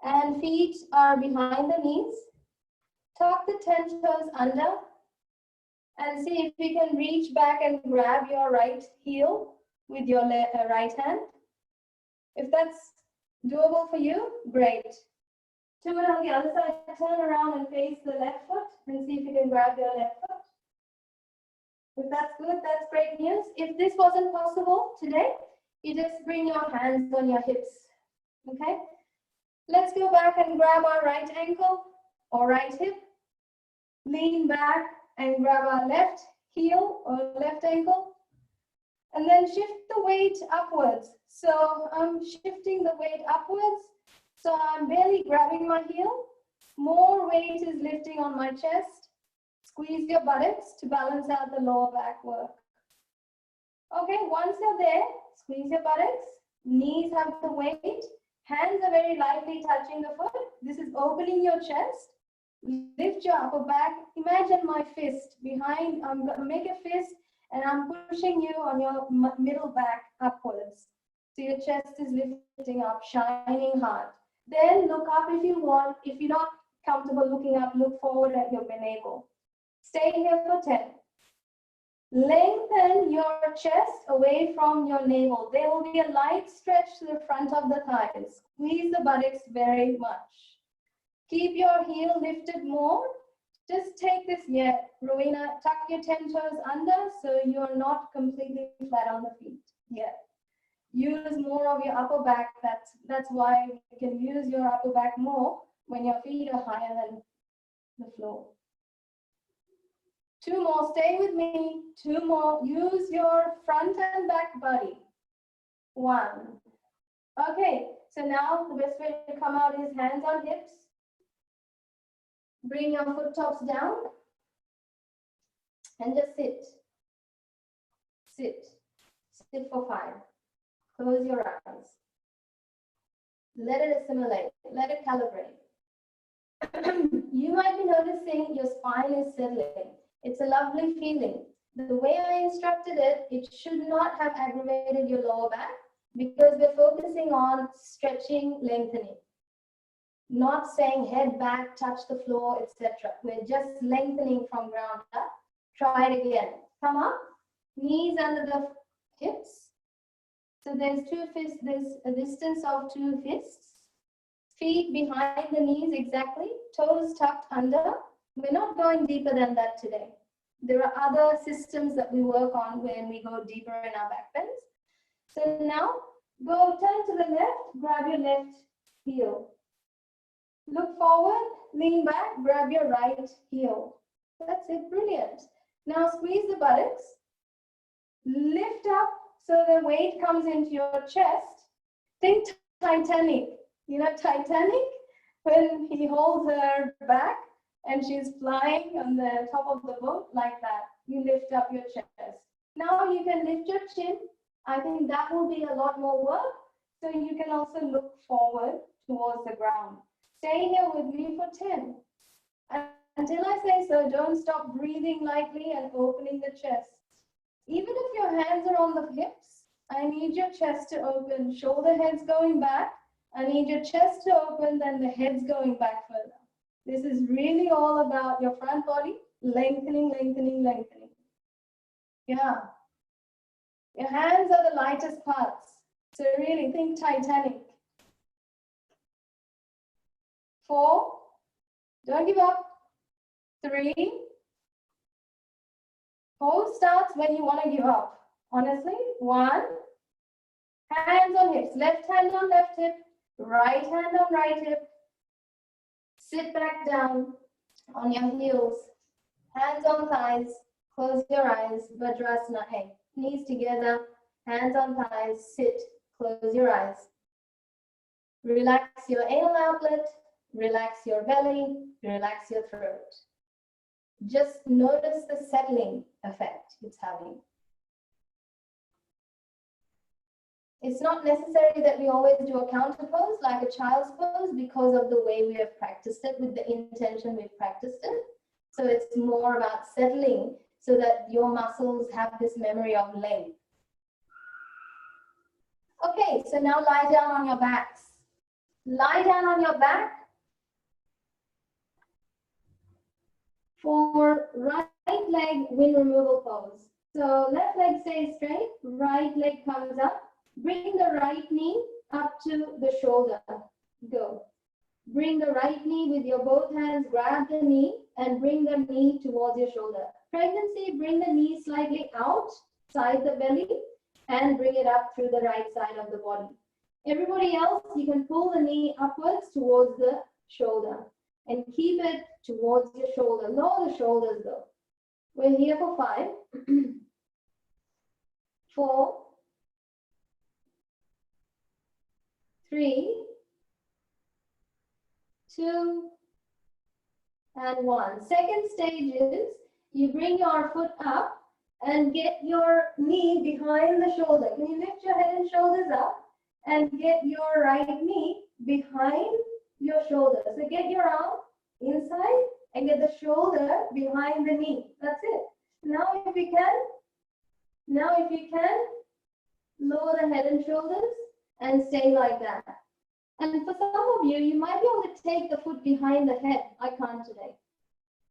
and feet are behind the knees. Tuck the 10 toes under and see if you can reach back and grab your right heel with your right hand. If that's doable for you, great. Do it on the other side. Turn around and face the left foot and see if you can grab your left foot. If that's good, that's great news. If this wasn't possible today, you just bring your hands on your hips. Okay? Let's go back and grab our right ankle or right hip. Lean back and grab our left heel or left ankle. And then shift the weight upwards. So I'm shifting the weight upwards. So I'm barely grabbing my heel. More weight is lifting on my chest. Squeeze your buttocks to balance out the lower back work. Okay, once you're there, squeeze your buttocks. Knees have the weight. Hands are very lightly touching the foot. This is opening your chest. Lift your upper back. Imagine my fist behind. I'm going to make a fist and I'm pushing you on your middle back upwards. So your chest is lifting up, shining hard. Then look up if you want. If you're not comfortable looking up, look forward at your navel. Stay here for 10. Lengthen your chest away from your navel. There will be a light stretch to the front of the thighs. Squeeze the buttocks very much. Keep your heel lifted more. Just take this yet, Rowena, tuck your 10 toes under so you're not completely flat on the feet yet. Use more of your upper back. That's why you can use your upper back more when your feet are higher than the floor. 2 more, stay with me. 2 more, use your front and back body. 1. Okay, so now the best way to come out is hands on hips. Bring your foot tops down and just sit. Sit. Sit for 5. Close your eyes. Let it assimilate. Let it calibrate. You might be noticing your spine is settling. It's a lovely feeling. The way I instructed it, it should not have aggravated your lower back. because we're focusing on stretching, lengthening, not saying head back, touch the floor, etc. We're just lengthening from ground up. Try it again. Come up, knees under the hips. So there's two fists, there's a distance of 2 fists. Feet behind the knees exactly, toes tucked under. We're not going deeper than that today. There are other systems that we work on when we go deeper in our back bends. So now, go turn to the left, grab your left heel. Look forward, lean back, grab your right heel. That's it, brilliant. Now squeeze the buttocks, lift up so the weight comes into your chest. Think Titanic. You know Titanic? When he holds her back and she's flying on the top of the boat like that. You lift up your chest. Now you can lift your chin. I think that will be a lot more work. So you can also look forward towards the ground. Stay here with me for 10. Until I say so, don't stop breathing lightly and opening the chest. Even if your hands are on the hips, I need your chest to open. Shoulder heads going back. I need your chest to open, then the head's going back further. This is really all about your front body, lengthening, lengthening, lengthening. Yeah. Your hands are the lightest parts. So really think Titanic. 4, don't give up. 3, pose starts when you want to give up. Honestly, 1, hands on hips, left hand on left hip, right hand on right hip. Sit back down on your heels, hands on thighs, close your eyes, Vajrasana. Hey, knees together, hands on thighs, sit, close your eyes. Relax your anal outlet, relax your belly, relax your throat. Just notice the settling effect it's having. It's not necessary that we always do a counter pose like a child's pose because of the way we have practiced it, with the intention we've practiced it. So it's more about settling so that your muscles have this memory of length. Okay, so now lie down on your backs. Lie down on your back for right leg wind removal pose. So left leg stays straight, right leg comes up. Bring the right knee up to the shoulder. Go. Bring the right knee with your both hands, grab the knee and bring the knee towards your shoulder. Pregnancy, bring the knee slightly outside the belly and bring it up through the right side of the body. Everybody else, you can pull the knee upwards towards the shoulder and keep it towards your shoulder. Lower the shoulders though. We're here for 5, 4, 3, 2, and 1. Second stage is you bring your foot up and get your knee behind the shoulder. Can you lift your head and shoulders up and get your right knee behind your shoulder? So get your arm inside and get the shoulder behind the knee. That's it. Now if you can, lower the head and shoulders and stay like that. And for some of you, you might be able to take the foot behind the head. I can't today.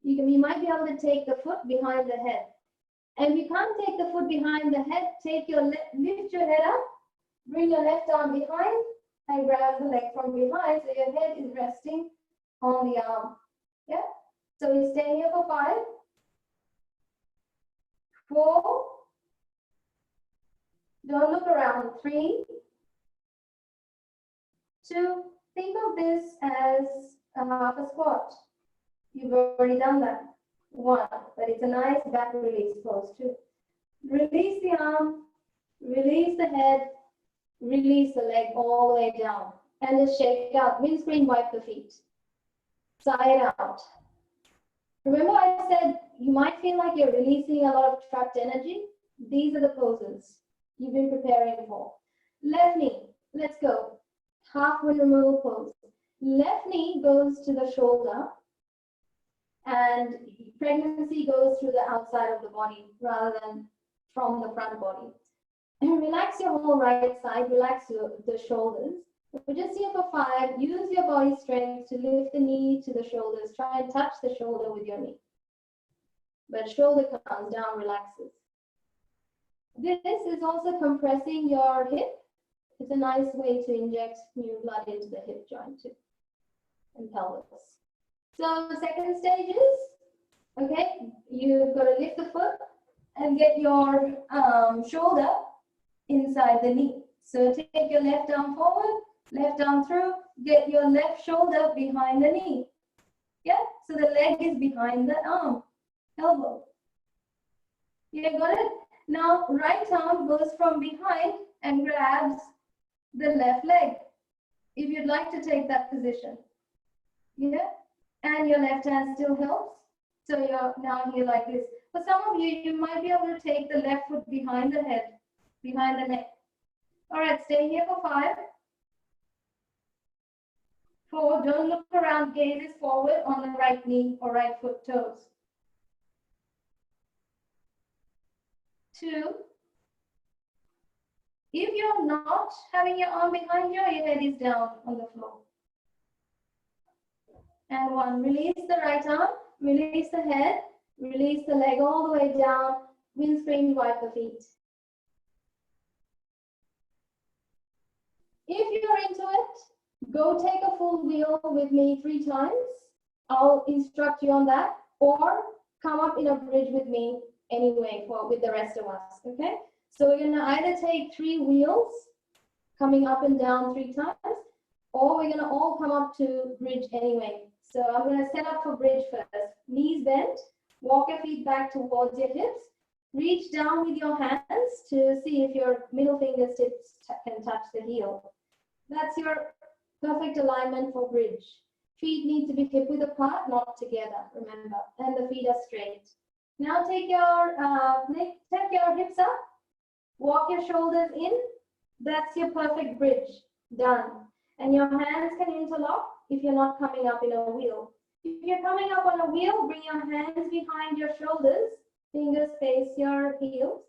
You might be able to take the foot behind the head. And if you can't take the foot behind the head, lift your head up, bring your left arm behind, and grab the leg from behind so your head is resting on the arm. Yeah? So we stay here for 5, 4, don't look around, 3, 2, think of this as a half a squat. You've already done that. 1, but it's a nice back release pose too. Release the arm, release the head, release the leg all the way down. And just shake out, windscreen wipe the feet. Side out. Remember I said you might feel like you're releasing a lot of trapped energy? These are the poses you've been preparing for. Left knee, let's go. Half wind removal pose. Left knee goes to the shoulder and pregnancy goes through the outside of the body rather than from the front body. Relax your whole right side, relax the shoulders. We're just here for 5. Use your body strength to lift the knee to the shoulders. Try and touch the shoulder with your knee. But shoulder comes down, relaxes. This is also compressing your hip. It's a nice way to inject new blood into the hip joint too, and pelvis. So the second stage is, okay, you've got to lift the foot and get your shoulder inside the knee. So take your left arm forward, left arm through, get your left shoulder behind the knee. Yeah, so the leg is behind the arm, elbow. You got it? Now right arm goes from behind and grabs the left leg, if you'd like to take that position. Yeah, and your left hand still helps. So you're now here like this. For some of you, you might be able to take the left foot behind the head, behind the neck. All right, stay here for 5. 4, don't look around, gaze is forward on the right knee or right foot toes. 2, if you're not having your arm behind you, your head is down on the floor. And 1, release the right arm, release the head, release the leg all the way down, windscreen, wipe the feet. If you're into it, go take a full wheel with me 3 times. I'll instruct you on that, or come up in a bridge with me anyway with the rest of us, okay? So we're gonna either take 3 wheels, coming up and down 3 times, or we're gonna all come up to bridge anyway. So I'm gonna set up for bridge first. Knees bent, walk your feet back towards your hips, reach down with your hands to see if your middle fingertips can touch the heel. That's your perfect alignment for bridge. Feet need to be hip width apart, not together, remember, and the feet are straight. Now take your hips up, walk your shoulders in. That's your perfect bridge, done. And your hands can interlock if you're not coming up in a wheel. If you're coming up on a wheel, bring your hands behind your shoulders, fingers face your heels,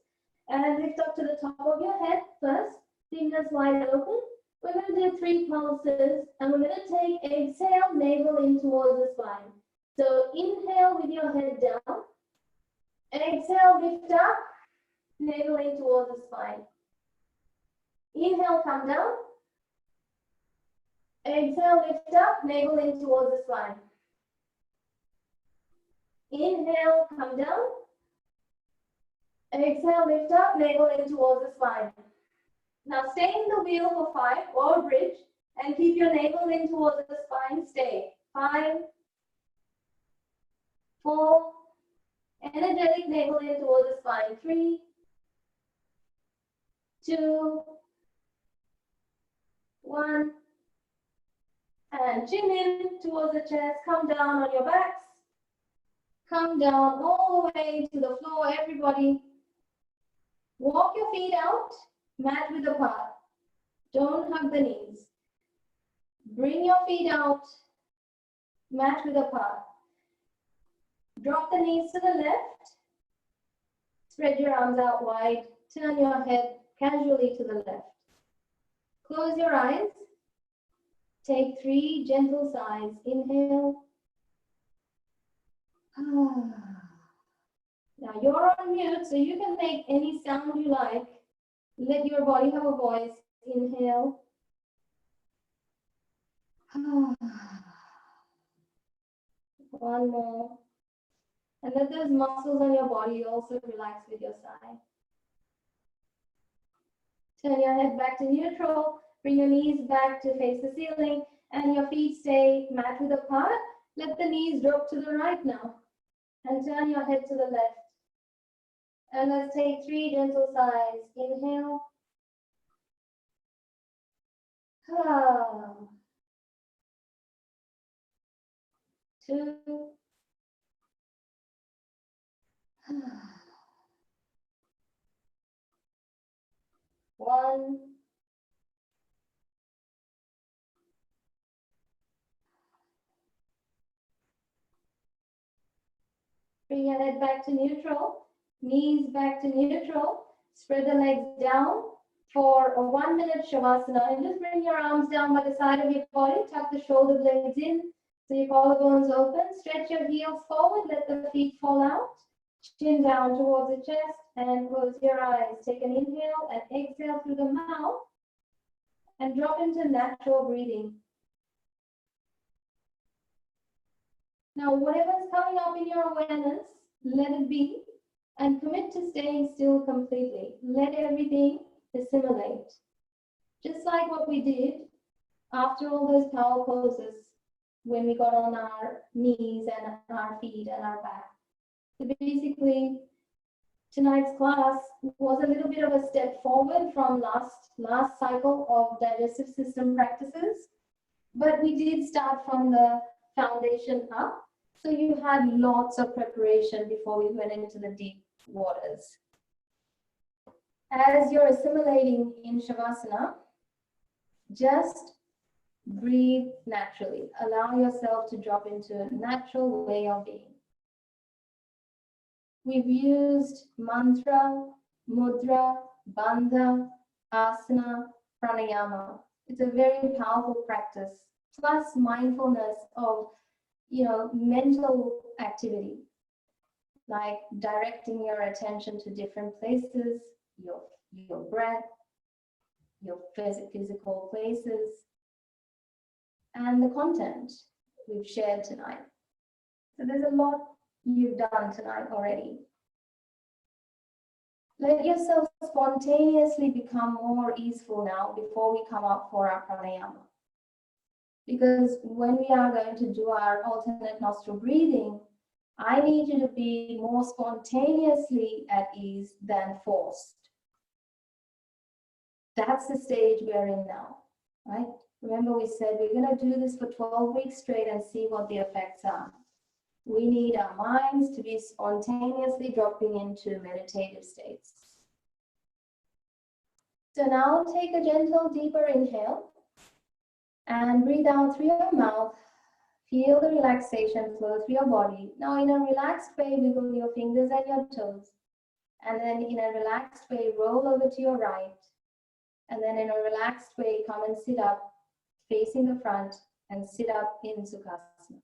and lift up to the top of your head first, fingers wide open. We're going to do 3 pulses, and we're going to take exhale, navel in towards the spine. So inhale with your head down, exhale, lift up, navel in towards the spine. Inhale, come down. Exhale, lift up, navel in towards the spine. Inhale, come down. Exhale, lift up, navel in towards the spine. Now stay in the wheel for 5 or bridge and keep your navel in towards the spine. Stay. 5, 4, energetic navel in towards the spine. 3, 2, 1. And chin in towards the chest. Come down on your backs. Come down all the way to the floor, everybody. Walk your feet out, mat width apart. Don't hug the knees. Bring your feet out, mat width apart. Drop the knees to the left. Spread your arms out wide. Turn your head casually to the left. Close your eyes. Take 3 gentle sighs. Inhale. Now you're on mute, so you can make any sound you like. Let your body have a voice. Inhale. One more. And let those muscles on your body also relax with your sigh. Turn your head back to neutral. Bring your knees back to face the ceiling. And your feet stay mat width apart. Let the knees drop to the right now. And turn your head to the left. And let's take 3 gentle sighs. Inhale. 2. 1. Bring your head back to neutral. Knees back to neutral. Spread the legs down for a 1-minute Shavasana, and just bring your arms down by the side of your body. Tuck the shoulder blades in so your collarbones open. Stretch your heels forward, let the feet fall out. Chin down towards the chest and close your eyes. Take an inhale and exhale through the mouth and drop into natural breathing. Now, whatever is coming up in your awareness, let it be and commit to staying still completely. Let everything assimilate. Just like what we did after all those power poses when we got on our knees and our feet and our back. So basically, tonight's class was a little bit of a step forward from last cycle of digestive system practices, but we did start from the foundation up. So you had lots of preparation before we went into the deep waters. As you're assimilating in Shavasana, just breathe naturally. Allow yourself to drop into a natural way of being. We've used mantra, mudra, bandha, asana, pranayama. It's a very powerful practice, plus mindfulness of, mental activity, like directing your attention to different places, your breath, your physical places, and the content we've shared tonight. So there's a lot you've done tonight already. Let yourself spontaneously become more easeful now before we come up for our pranayama. Because when we are going to do our alternate nostril breathing, I need you to be more spontaneously at ease than forced. That's the stage we're in now, right? Remember we said we're going to do this for 12 weeks straight and see what the effects are. We need our minds to be spontaneously dropping into meditative states. So now take a gentle, deeper inhale and breathe out through your mouth. Feel the relaxation flow through your body. Now in a relaxed way, wiggle your fingers and your toes. And then in a relaxed way, roll over to your right. And then in a relaxed way, come and sit up, facing the front, and sit up in Sukhasana.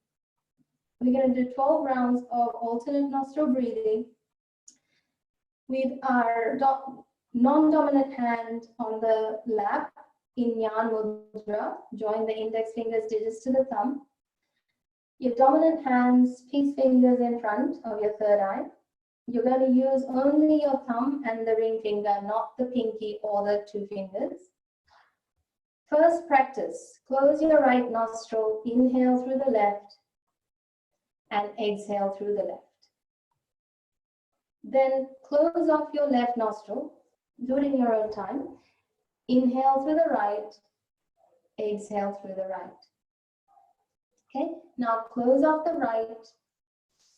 We're going to do 12 rounds of alternate nostril breathing with our non-dominant hand on the lap in Jnana Mudra. Join the index fingers digits to the thumb. Your dominant hands, peace fingers in front of your third eye. You're going to use only your thumb and the ring finger, not the pinky or the two fingers. First practice, close your right nostril, inhale through the left, and exhale through the left. Then close off your left nostril, do it in your own time. Inhale through the right, exhale through the right. Okay, now close off the right,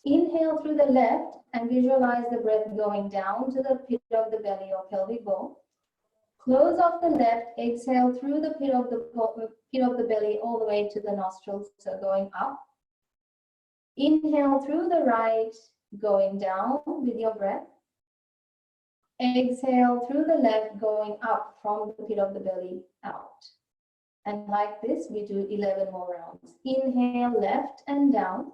inhale through the left, and visualize the breath going down to the pit of the belly or pelvic bone. Close off the left, exhale through the pit of the belly all the way to the nostrils, so going up. Inhale through the right, going down with your breath. Exhale through the left, going up from the pit of the belly out. And like this, we do 11 more rounds. Inhale left and down.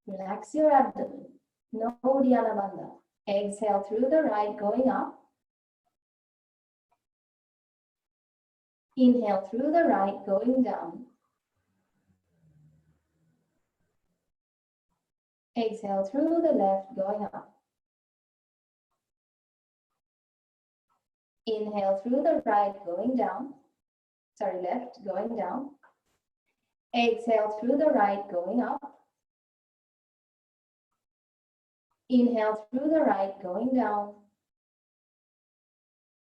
Relax your abdomen. No Dhyana Bandha. Exhale through the right, going up. Inhale through the right, going down. Exhale through the left, going up. Inhale through the right, going down. Sorry, left, going down. Exhale through the right, going up. Inhale through the right, going down.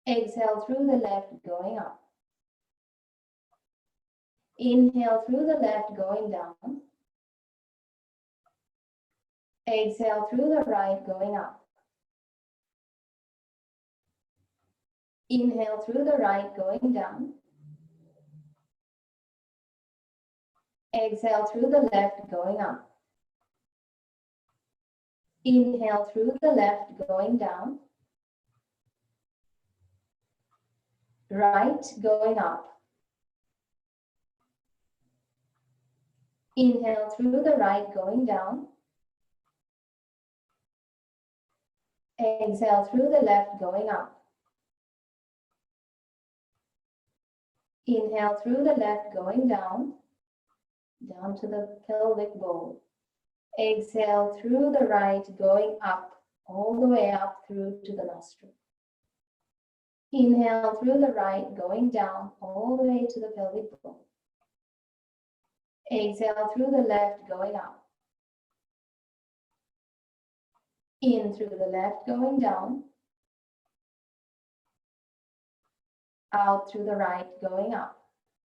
Exhale through the left, going up. Inhale through the left, going down. Exhale through the right, going up. Inhale through the right, going down. Exhale through the left, going up. Inhale through the left, going down. right going up. Inhale through the right going down. Exhale through the left going up. Inhale through the left going down to the pelvic bowl. Exhale through the right going up, all the way up through to the nostril. Inhale through the right going down, all the way to the pelvic bowl. Exhale through the left going up. In through the left going down. Out through the right going up.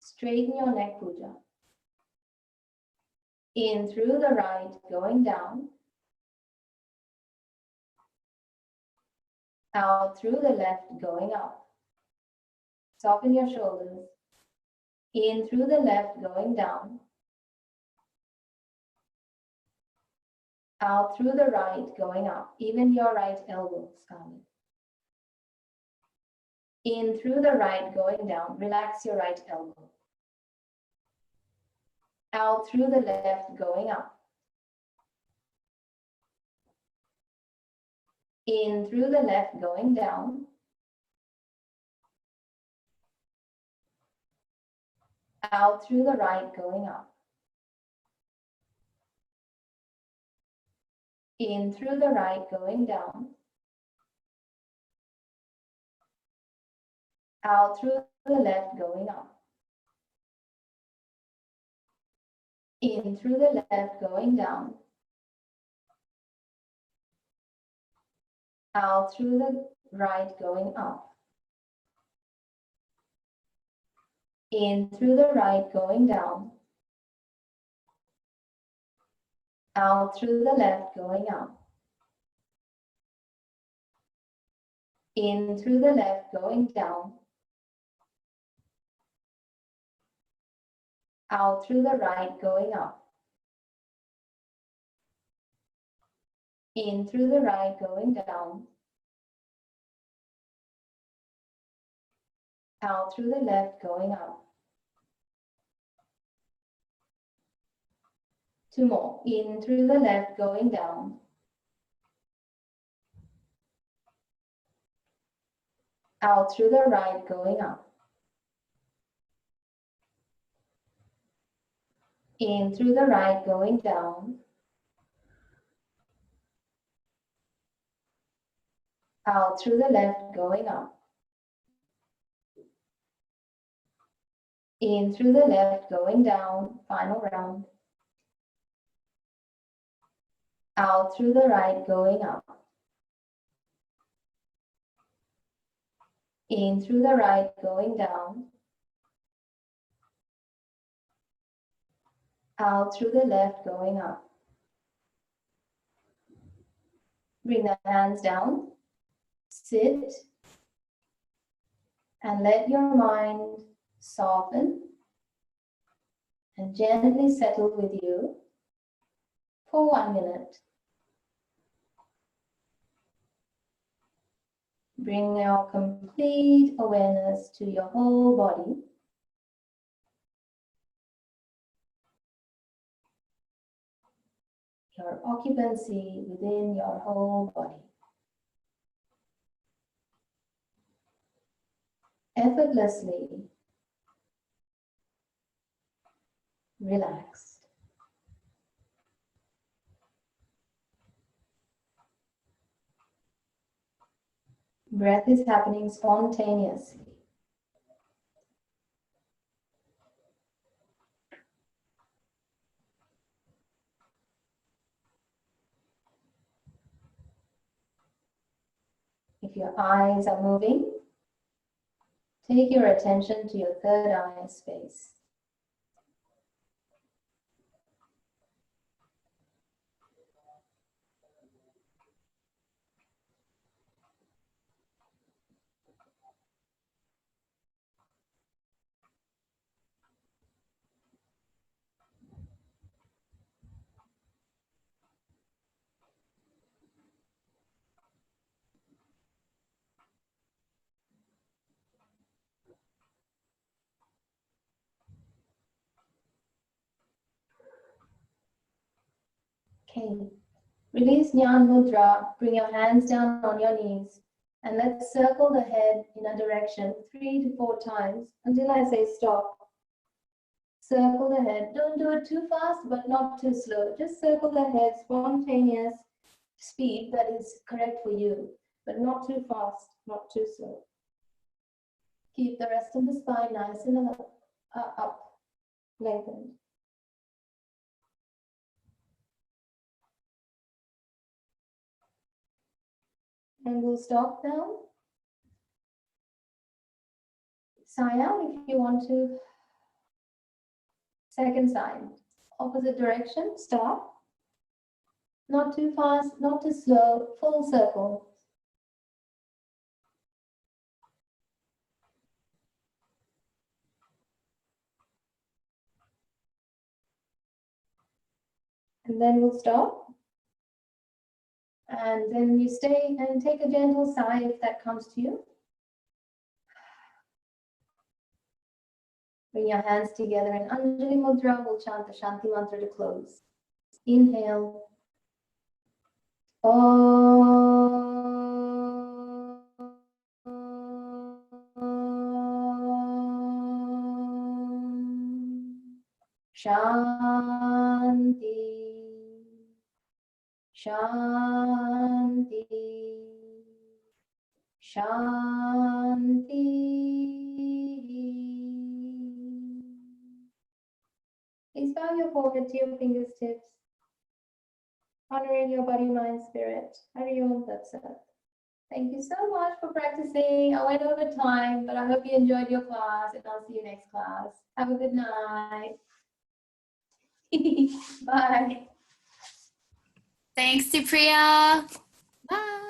Straighten your neck, puja. In through the right going down. Out through the left going up. Soften your shoulders. In through the left going down. Out through the right going up. Even your right elbow, Scarlett. In through the right going down. Relax your right elbow. Out through the left going up. In through the left going down. Out through the right going up. In through the right going down. Out through the left going up. In through the left going down. Out through the right going up. In through the right going down. Out through the left going up. In through the left going down. Out through the right going up. In through the right going down. Out through the left going up. Two more. In through the left going down. Out through the right going up. In through the right going down. Out through the left going up. In through the left going down. Final round. Out through the right going up. In through the right going down. Out through the left going up. Bring the hands down. Sit. And let your mind soften and gently settle with you for 1 minute. Bring your complete awareness to your whole body. Your occupancy within your whole body. Effortlessly relaxed. Breath is happening spontaneously. If your eyes are moving, take your attention to your third eye space. Okay. Release Jnana Mudra. Bring your hands down on your knees. And let's circle the head in a direction 3 to 4 times until I say stop. Circle the head. Don't do it too fast, but not too slow. Just circle the head, spontaneous speed that is correct for you, but not too fast, not too slow. Keep the rest of the spine nice and up, lengthened. And we'll stop now. Sign out if you want to. Second side, opposite direction, stop. Not too fast, not too slow, full circle. And then we'll stop. And then you stay and take a gentle sigh if that comes to you. Bring your hands together in Anjali Mudra. We'll chant the Shanti Mantra to close. Inhale. Shanti. Shanti. Shanti. Please bow your forehead to your fingertips, honoring your body, mind, spirit. Hari Om Tat Sat. Thank you so much for practicing. I went over time, but I hope you enjoyed your class, and I'll see you next class. Have a good night. Bye. Thanks, Supriya. Bye.